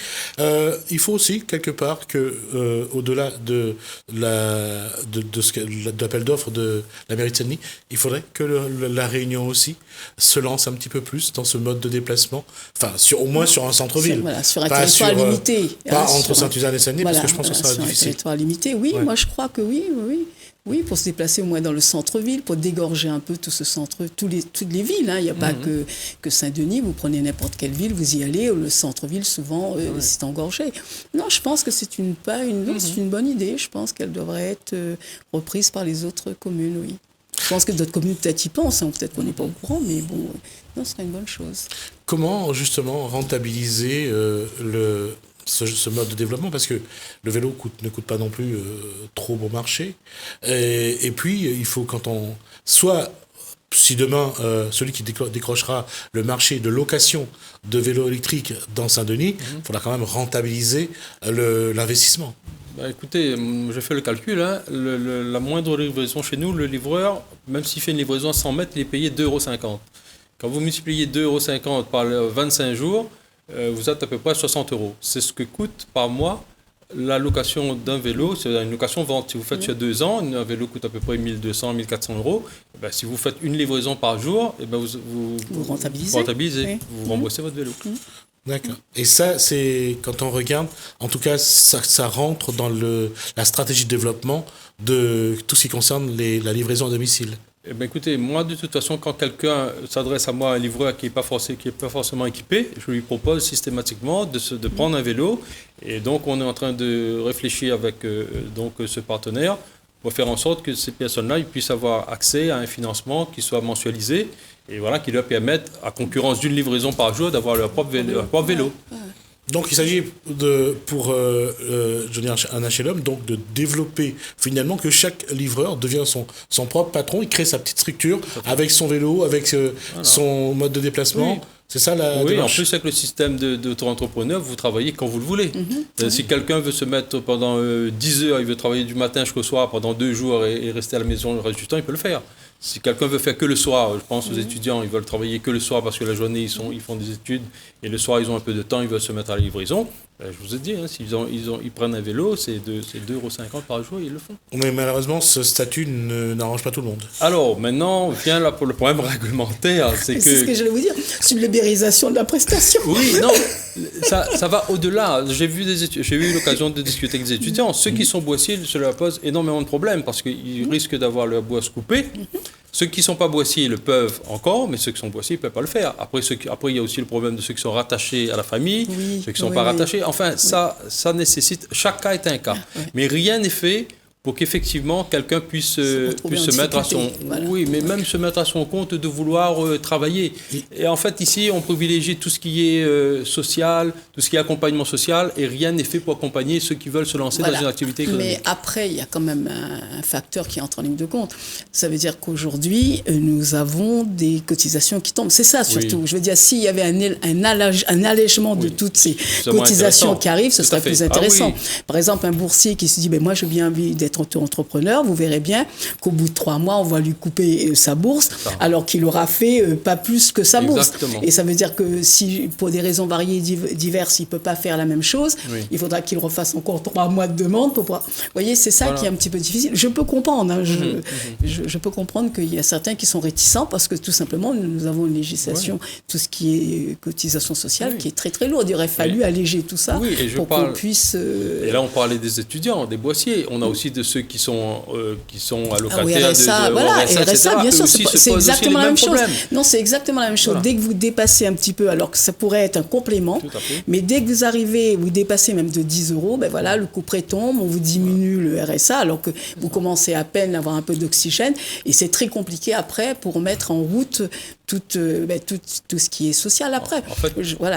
Il faut aussi quelque part que au-delà de l'appel d'offres de la mairie de Saint-Denis, il faudrait que la Réunion aussi se lance un petit peu plus dans ce mode de déplacement, enfin au moins sur un centre-ville. Sur un territoire limité. Pas entre Saint-Suzanne et Saint-Denis, parce que je pense que ça va être difficile. Sur un territoire limité, oui, ouais. Moi je crois que oui. Oui, pour se déplacer au moins dans le centre-ville, pour dégorger un peu tout ce centre, toutes les villes. Hein. Il n'y a pas que Saint-Denis, vous prenez n'importe quelle ville, vous y allez, le centre-ville, souvent, c'est engorgé. Non, je pense que c'est une bonne idée. Je pense qu'elle devrait être reprise par les autres communes, oui. Je pense que d'autres communes peut-être y pensent, hein, peut-être qu'on n'est pas au courant, mais bon, non, ce serait une bonne chose. Comment, justement, rentabiliser ce mode de développement, parce que le vélo ne coûte pas non plus trop bon marché. Et puis, il faut soit si demain, celui qui décrochera le marché de location de vélos électriques dans Saint-Denis, il faudra quand même rentabiliser l'investissement. Écoutez, j'ai fait le calcul, hein. La moindre livraison chez nous, le livreur, même s'il fait une livraison à 100 mètres, il est payé 2,50 €. Quand vous multipliez 2,50 € par 25 jours, vous êtes à peu près 60 €. C'est ce que coûte par mois la location d'un vélo. C'est une location vente. Si vous faites sur 2 ans, un vélo coûte à peu près 1 200, 1 400 €. Si vous faites une livraison par jour, vous rentabilisez, vous remboursez votre vélo. D'accord. Et ça, c'est quand on regarde, en tout cas, ça rentre dans la stratégie de développement de tout ce qui concerne la livraison à domicile. Écoutez, moi, de toute façon, quand quelqu'un s'adresse à moi, un livreur qui n'est pas forcément équipé, je lui propose systématiquement de prendre un vélo. Et donc, on est en train de réfléchir avec ce partenaire pour faire en sorte que ces personnes-là puissent avoir accès à un financement qui soit mensualisé et voilà, qui leur permette, à concurrence d'une livraison par jour, d'avoir leur propre vélo. Donc il s'agit pour Johnny Anachelum, donc de développer finalement que chaque livreur devient son propre patron, il crée sa petite structure avec son vélo, avec son mode de déplacement. Oui. C'est ça la démarche. En plus avec le système d'auto-entrepreneur, vous travaillez quand vous le voulez. Si quelqu'un veut se mettre pendant 10 heures, il veut travailler du matin jusqu'au soir pendant 2 jours et rester à la maison le reste du temps, il peut le faire. Si quelqu'un veut faire que le soir, je pense aux étudiants, ils veuvent travailler que le soir parce que la journée, ils font des études et le soir, ils ont un peu de temps, ils veulent se mettre à la livraison. Je vous ai dit, hein, s'ils prennent un vélo, c'est 2,50 € par jour, ils le font. Mais malheureusement, ce statut n'arrange pas tout le monde. Alors, maintenant, vient là pour le problème réglementaire. C'est ce que j'allais vous dire, c'est une libéralisation de la prestation. Oui, non, ça va au-delà. J'ai eu l'occasion de discuter avec des étudiants. Ceux qui sont boissiers, cela pose énormément de problèmes parce qu'ils risquent d'avoir leur boisse coupée. Ceux qui ne sont pas boissiers le peuvent encore, mais ceux qui sont boissiers ne peuvent pas le faire. Après, il y a aussi le problème de ceux qui sont rattachés à la famille, ceux qui ne sont pas rattachés. Enfin, ça nécessite... Chaque cas est un cas. Mais rien n'est fait pour qu'effectivement quelqu'un puisse se mettre à son... Voilà. Oui, mais même se mettre à son compte de vouloir travailler. Et en fait, ici, on privilégie tout ce qui est social, tout ce qui est accompagnement social, et rien n'est fait pour accompagner ceux qui veulent se lancer dans une activité économique. Mais après, il y a quand même un facteur qui entre en ligne de compte. Ça veut dire qu'aujourd'hui, nous avons des cotisations qui tombent. C'est ça surtout. Oui. Je veux dire, s'il y avait un allègement de toutes ces cotisations qui arrivent, ce serait plus intéressant. Par exemple, un boursier qui se dit, moi, j'ai bien envie d'être être auto-entrepreneur, vous verrez bien qu'au bout de 3 mois, on va lui couper sa bourse, alors qu'il aura fait pas plus que sa bourse. Et ça veut dire que si, pour des raisons variées diverses, il ne peut pas faire la même chose, il faudra qu'il refasse encore 3 mois de demande pour pouvoir... Vous voyez, c'est ça qui est un petit peu difficile. Je peux comprendre, hein, je peux comprendre qu'il y a certains qui sont réticents parce que tout simplement, nous avons une législation, tout ce qui est cotisation sociale, qui est très très lourde. Il aurait fallu alléger tout ça pour qu'on puisse... Et là, on parlait des étudiants, des boissiers. On a aussi de ceux qui sont allocataires RSA, RSA, bien sûr, c'est exactement la même chose. Non, c'est exactement la même chose. Dès que vous dépassez un petit peu, alors que ça pourrait être un complément, mais dès que vous arrivez, vous dépassez même de 10 €, ben voilà, le couperet tombe, on vous diminue le RSA, alors que vous commencez à peine à avoir un peu d'oxygène, et c'est très compliqué après pour mettre en route tout ce qui est social après. En fait,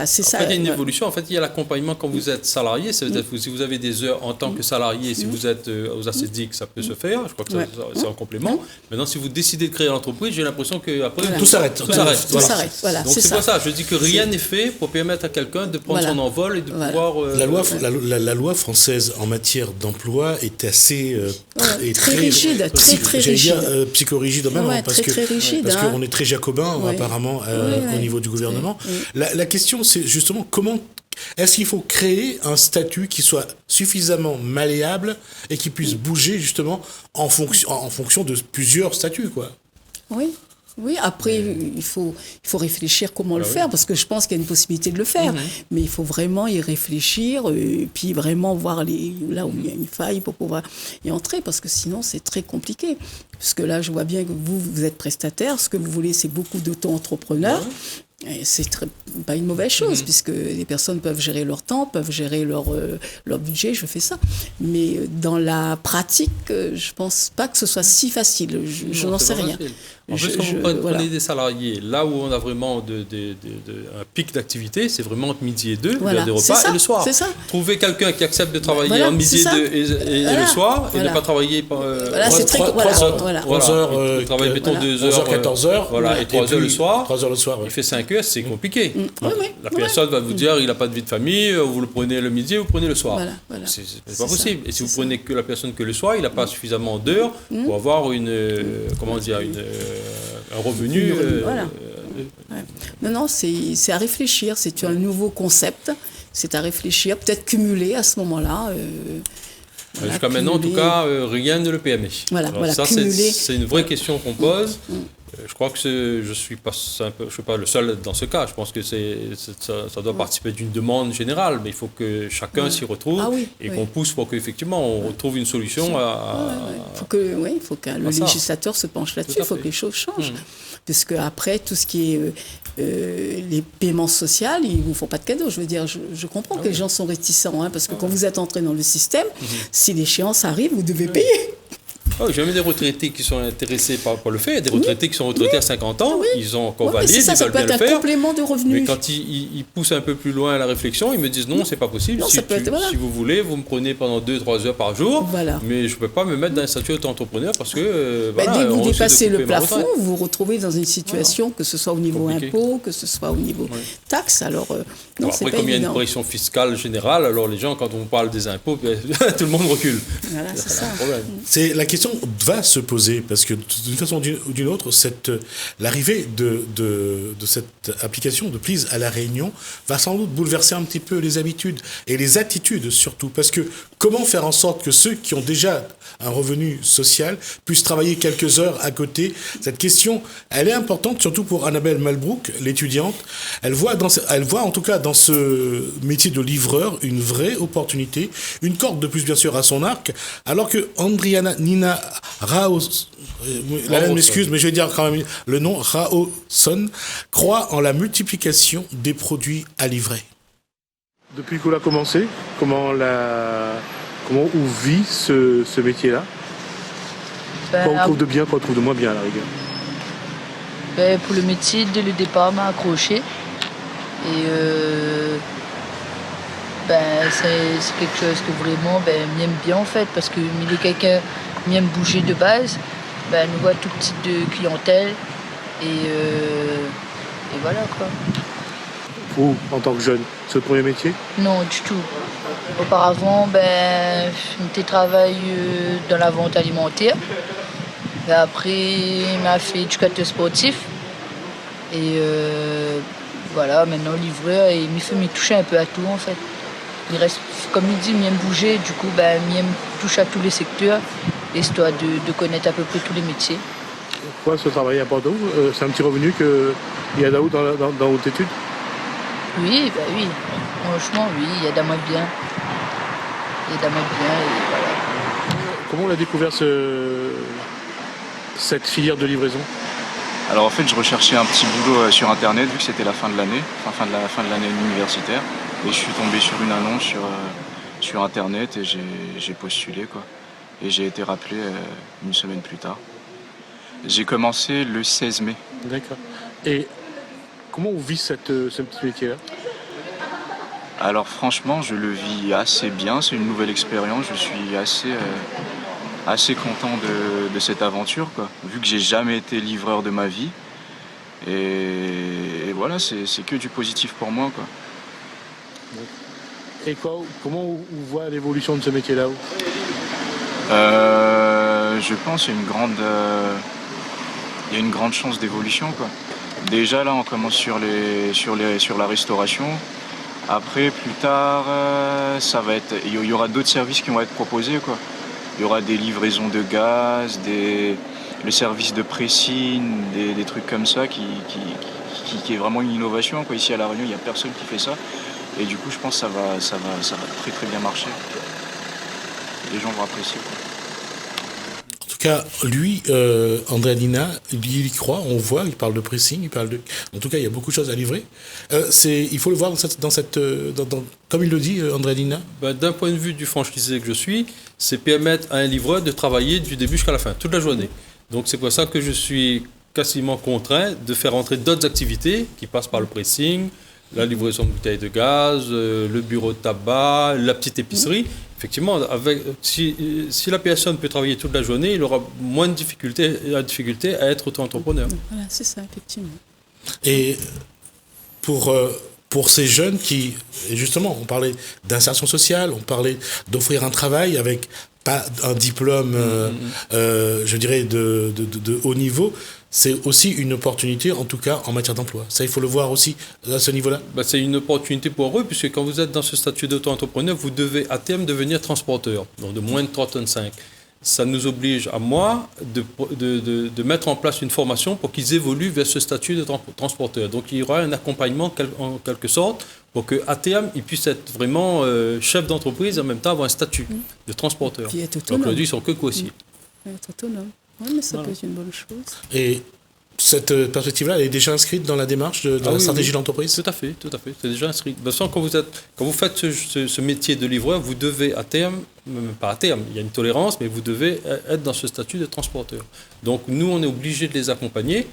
c'est ça. Il y a une évolution. En fait, il y a l'accompagnement quand vous êtes salarié. Ça veut dire que si vous avez des heures en tant que salarié, si vous êtes aux ACDIC, ça peut se faire. Je crois que c'est en complément. Maintenant, si vous décidez de créer l'entreprise, j'ai l'impression qu'après, tout s'arrête. Tout s'arrête. Voilà, donc c'est pour ça. Je dis que rien n'est fait pour permettre à quelqu'un de prendre son envol et de pouvoir... La loi française en matière d'emploi est assez... très rigide, très rigide. Psychorigide même, parce qu'on est très jacobin, apparemment, au niveau du gouvernement. La question, c'est justement comment... Est-ce qu'il faut créer un statut qui soit suffisamment malléable et qui puisse bouger justement en fonction de plusieurs statuts, quoi? Oui, après, il faut réfléchir comment le faire, parce que je pense qu'il y a une possibilité de le faire, mais il faut vraiment y réfléchir, et puis vraiment voir là où il y a une faille pour pouvoir y entrer, parce que sinon, c'est très compliqué. Parce que là, je vois bien que vous êtes prestataire, ce que vous voulez, c'est beaucoup d'auto-entrepreneurs. Et c'est pas une mauvaise chose, puisque les personnes peuvent gérer leur temps, peuvent gérer leur budget, je fais ça. Mais dans la pratique, je pense pas que ce soit si facile. Je n'en sais rien. En fait, quand vous prenez des salariés, là où on a vraiment un pic d'activité, c'est vraiment entre midi et 2, l'heure des repas, et le soir. Trouver quelqu'un qui accepte de travailler entre midi et le soir, et ne pas travailler 3 heures, travailler mettons 2 heures, 14 heures, et 3 heures le soir. 3 heures le soir. Il fait 5 heures, c'est compliqué. La personne va vous dire, il n'a pas de vie de famille, vous le prenez le midi, vous le prenez le soir. C'est pas possible. Et si vous prenez que la personne que le soir, il n'a pas suffisamment d'heures pour avoir un revenu. Non, c'est à réfléchir. C'est un nouveau concept. C'est à réfléchir, peut-être cumuler à ce moment-là. Jusqu'à maintenant, en tout cas, rien ne le permet. Ça, c'est une vraie question qu'on pose. Je crois que je ne suis pas le seul dans ce cas. Je pense que ça doit participer d'une demande générale, mais il faut que chacun s'y retrouve et qu'on pousse pour qu'effectivement on retrouve une solution. Il faut que le législateur se penche là-dessus. Il faut que les choses changent. Parce qu'après, tout ce qui est les paiements sociaux, ils ne vous font pas de cadeaux. Je veux dire, je comprends que les gens sont réticents, parce que quand vous êtes entré dans le système, si l'échéance arrive, vous devez payer. J'ai même des retraités qui sont intéressés par le fait. Il y a des retraités qui sont retraités à 50 ans, ils ont encore valide, ils veulent bien le faire. Ça peut être un complément de revenus. Mais quand ils poussent un peu plus loin la réflexion, ils me disent non, c'est pas possible. Si vous voulez, vous me prenez pendant 2-3 heures par jour, mais je ne peux pas me mettre dans un statut d'auto-entrepreneur parce que... dès que vous dépassez le plafond, vous vous retrouvez dans une situation, que ce soit au niveau impôt, que ce soit au niveau taxes. Alors, non, c'est pas évident. Après, comme il y a une pression fiscale générale, alors les gens, quand on parle des impôts, tout le monde recule. Voilà, c'est ça. C'est la question va se poser, parce que d'une façon ou d'une autre, l'arrivée de cette application de Please à La Réunion va sans doute bouleverser un petit peu les habitudes et les attitudes surtout, parce que comment faire en sorte que ceux qui ont déjà un revenu social puissent travailler quelques heures à côté? Cette question, elle est importante, surtout pour Annabelle Malbrook, l'étudiante. Elle voit en tout cas dans ce métier de livreur une vraie opportunité, une corde de plus bien sûr à son arc, alors que Andriana Nina la m'excuse, mais je vais dire quand même le nom, Raoson, croit en la multiplication des produits à livrer. Depuis qu'on a commencé, comment on vit ce métier-là? Quoi on trouve de bien, quoi on trouve de moins bien à la rigueur? Pour le métier, dès le départ, m'a accroché. Et c'est quelque chose que vraiment m'aime bien en fait, parce que il est quelqu'un qui aime bouger de base. Nous voit tout type de clientèle et voilà quoi. Vous, en tant que jeune, c'est votre premier métier? Non, du tout. Auparavant, j'étais travaillé dans la vente alimentaire. Et après, il m'a fait éducateur sportif. Et voilà, maintenant livreur, et il me fait me toucher un peu à tout en fait. Il reste, comme il dit, mieux me bouger, du coup, mieux me toucher à tous les secteurs, histoire de connaître à peu près tous les métiers. Pourquoi ce travail à Bordeaux? C'est un petit revenu qu'il y a là-haut dans votre étude? Oui, oui. Franchement, oui, il y a d'un mois de bien. Et voilà. Comment on a découvert cette filière de livraison? Alors en fait, je recherchais un petit boulot sur internet vu que c'était la fin de l'année, fin de l'année universitaire. Et je suis tombé sur une annonce sur internet et j'ai postulé quoi. Et j'ai été rappelé une semaine plus tard. J'ai commencé le 16 mai. D'accord. Et comment on vit ce petit métier-là? Alors franchement, je le vis assez bien, c'est une nouvelle expérience, je suis assez content de cette aventure, quoi. Vu que j'ai jamais été livreur de ma vie. Et voilà, c'est que du positif pour moi, quoi. Et comment on voit l'évolution de ce métier-là? Je pense qu'il y a une grande chance d'évolution, quoi. Déjà là, on commence sur la restauration. Après, plus tard, il y aura d'autres services qui vont être proposés, quoi. Il y aura des livraisons de gaz, le service de pressing, des trucs comme ça qui est vraiment une innovation, quoi. Ici à La Réunion, il n'y a personne qui fait ça. Et du coup, je pense que ça va très très bien marcher. Les gens vont apprécier, quoi. En tout cas, lui, André Adina, il y croit, on voit, il parle de pressing, En tout cas, il y a beaucoup de choses à livrer. Il faut le voir comme il le dit, André Adina. D'un point de vue du franchisé que je suis, c'est permettre à un livreur de travailler du début jusqu'à la fin, toute la journée. Donc c'est pour ça que je suis quasiment contraint de faire entrer d'autres activités qui passent par le pressing, la livraison de bouteilles de gaz, le bureau de tabac, la petite épicerie. Effectivement, si la personne peut travailler toute la journée, il aura moins de difficulté à être auto-entrepreneur. Voilà, c'est ça, effectivement. Et pour ces jeunes qui, justement, on parlait d'insertion sociale, on parlait d'offrir un travail avec pas un diplôme, je dirais, de haut niveau, c'est aussi une opportunité, en tout cas, en matière d'emploi. Ça, il faut le voir aussi à ce niveau-là. C'est une opportunité pour eux, puisque quand vous êtes dans ce statut d'auto-entrepreneur, vous devez à terme devenir transporteur, donc de moins de 3,5 tonnes. Ça nous oblige, à moi, de mettre en place une formation pour qu'ils évoluent vers ce statut de transporteur. Donc il y aura un accompagnement en quelque sorte pour qu'à terme, ils puissent être vraiment chefs d'entreprise et en même temps avoir un statut de transporteur. Puis être autonome. Donc aujourd'hui, ils sont que coursiers. Être autonome. Oui, mais ça peut être une bonne chose. Et cette perspective-là, elle est déjà inscrite dans la démarche de la stratégie d'entreprise? Tout à fait. C'est déjà inscrit. De toute façon, quand vous faites ce métier de livreur, vous devez à terme, même pas à terme, il y a une tolérance, mais vous devez être dans ce statut de transporteur. Donc nous, on est obligé de les accompagner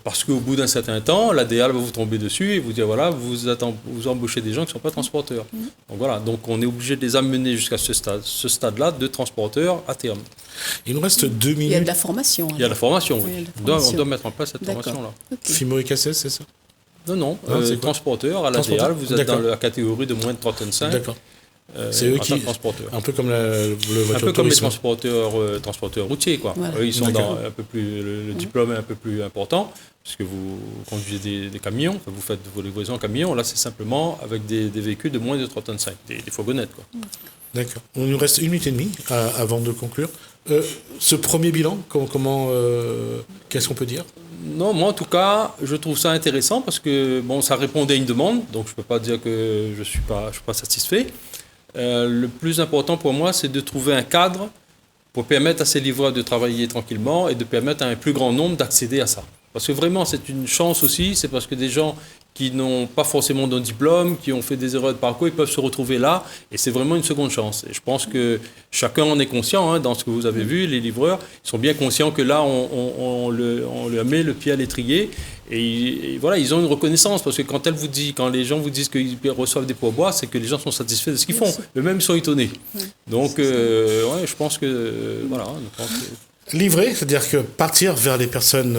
parce qu'au bout d'un certain temps, l'ADL va vous tomber dessus et vous dire voilà, vous embauchez des gens qui ne sont pas transporteurs. Donc voilà, donc on est obligé de les amener jusqu'à ce stade-là de transporteur à terme. Il nous reste 2 minutes. Il y a de la formation. Il y a de la formation, oui. On doit mettre en place cette formation-là. Okay. Fimo et Cassès, c'est ça? Non, transporteur à l'ADL, vous êtes dans la catégorie de moins de 3,5 tonnes. D'accord. C'est eux qui, un peu comme les transporteurs routiers, quoi. Voilà. Eux, ils sont dans un peu plus, le diplôme est un peu plus important, puisque vous conduisez des camions, vous faites vos livraisons en camion. Là, c'est simplement avec des véhicules de moins de 3,5 tonnes, des fourgonnettes, quoi. D'accord. Il nous reste 1 minute et demie avant de conclure. Ce premier bilan, qu'est-ce qu'on peut dire? Non, moi en tout cas, je trouve ça intéressant parce que ça répondait à une demande, donc je ne peux pas dire que je ne suis pas satisfait. Le plus important pour moi, c'est de trouver un cadre pour permettre à ces livreurs de travailler tranquillement et de permettre à un plus grand nombre d'accéder à ça. Parce que vraiment, c'est une chance aussi, c'est parce que des gens qui n'ont pas forcément de diplôme, qui ont fait des erreurs de parcours, ils peuvent se retrouver là, et c'est vraiment une seconde chance. Et je pense que chacun en est conscient, dans ce que vous avez vu, les livreurs, ils sont bien conscients que là, on leur met le pied à l'étrier, et voilà, ils ont une reconnaissance, parce que quand les gens vous disent qu'ils reçoivent des pourboires, c'est que les gens sont satisfaits de ce qu'ils font, eux-mêmes sont étonnés. Donc, je pense que, voilà. Livrer, c'est-à-dire que partir vers les personnes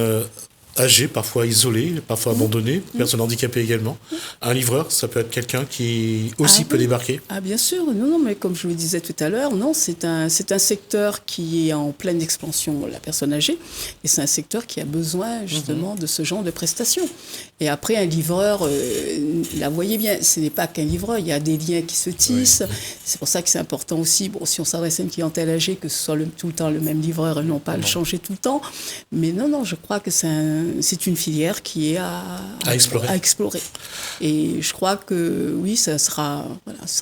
âgées, parfois isolées, parfois abandonnées, personnes handicapées également. Un livreur, ça peut être quelqu'un qui aussi peut débarquer. Ah bien sûr, non, mais comme je vous le disais tout à l'heure, non, c'est un secteur qui est en pleine expansion, la personne âgée, et c'est un secteur qui a besoin justement de ce genre de prestations. Et après, un livreur, là, vous voyez bien, ce n'est pas qu'un livreur, il y a des liens qui se tissent. Oui. C'est pour ça que c'est important aussi, bon, si on s'adresse à une clientèle âgée, que ce soit tout le temps le même livreur et non pas le changer tout le temps. Mais non, je crois que c'est une filière qui est à explorer. Et je crois que oui, ce sera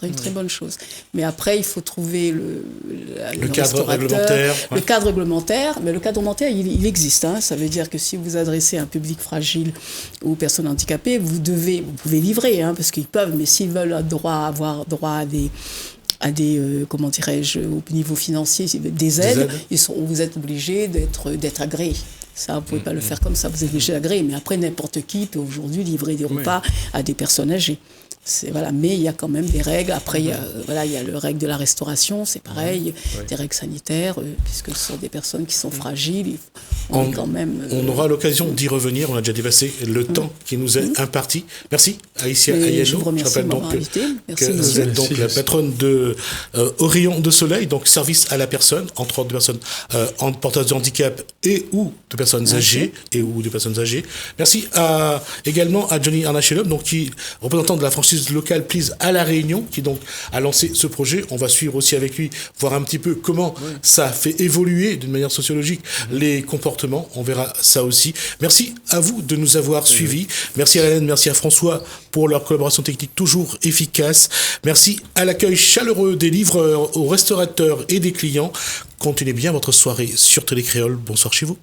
une très bonne chose. Mais après, il faut trouver le cadre réglementaire. Le cadre réglementaire, mais le cadre réglementaire, il existe. Hein. Ça veut dire que si vous adressez à un public fragile ou personnes handicapées, vous pouvez livrer, hein, parce qu'ils peuvent, mais s'ils veulent avoir droit à des comment dirais-je, au niveau financier, des aides. Vous êtes obligé d'être agréé. Ça, vous ne pouvez pas le faire comme ça, vous êtes obligé d'agréer. Mais après, n'importe qui peut aujourd'hui livrer des repas à des personnes âgées. Mais il y a quand même des règles. Après, il y a le règle de la restauration, c'est pareil, des règles sanitaires, puisque ce sont des personnes qui sont fragiles. On aura l'occasion d'y revenir. On a déjà dépassé le temps qui nous est imparti. Merci, Aïssia Ayano. Je vous remercie de m'avoir invité. Merci, vous êtes donc la patronne de Rayon de Soleil, donc service à la personne, entre autres de personnes porteuses de handicap et ou de personnes âgées Merci également à Johnny Arnachelum, donc qui représentant de la franchise locale Please à La Réunion, qui donc a lancé ce projet. On va suivre aussi avec lui, voir un petit peu comment ça fait évoluer d'une manière sociologique les comportements. On verra ça aussi. Merci à vous de nous avoir suivis. Merci à Hélène, merci à François pour leur collaboration technique toujours efficace. Merci à l'accueil chaleureux des livreurs, aux restaurateurs et des clients. Continuez bien votre soirée sur Télé Créole. Bonsoir chez vous.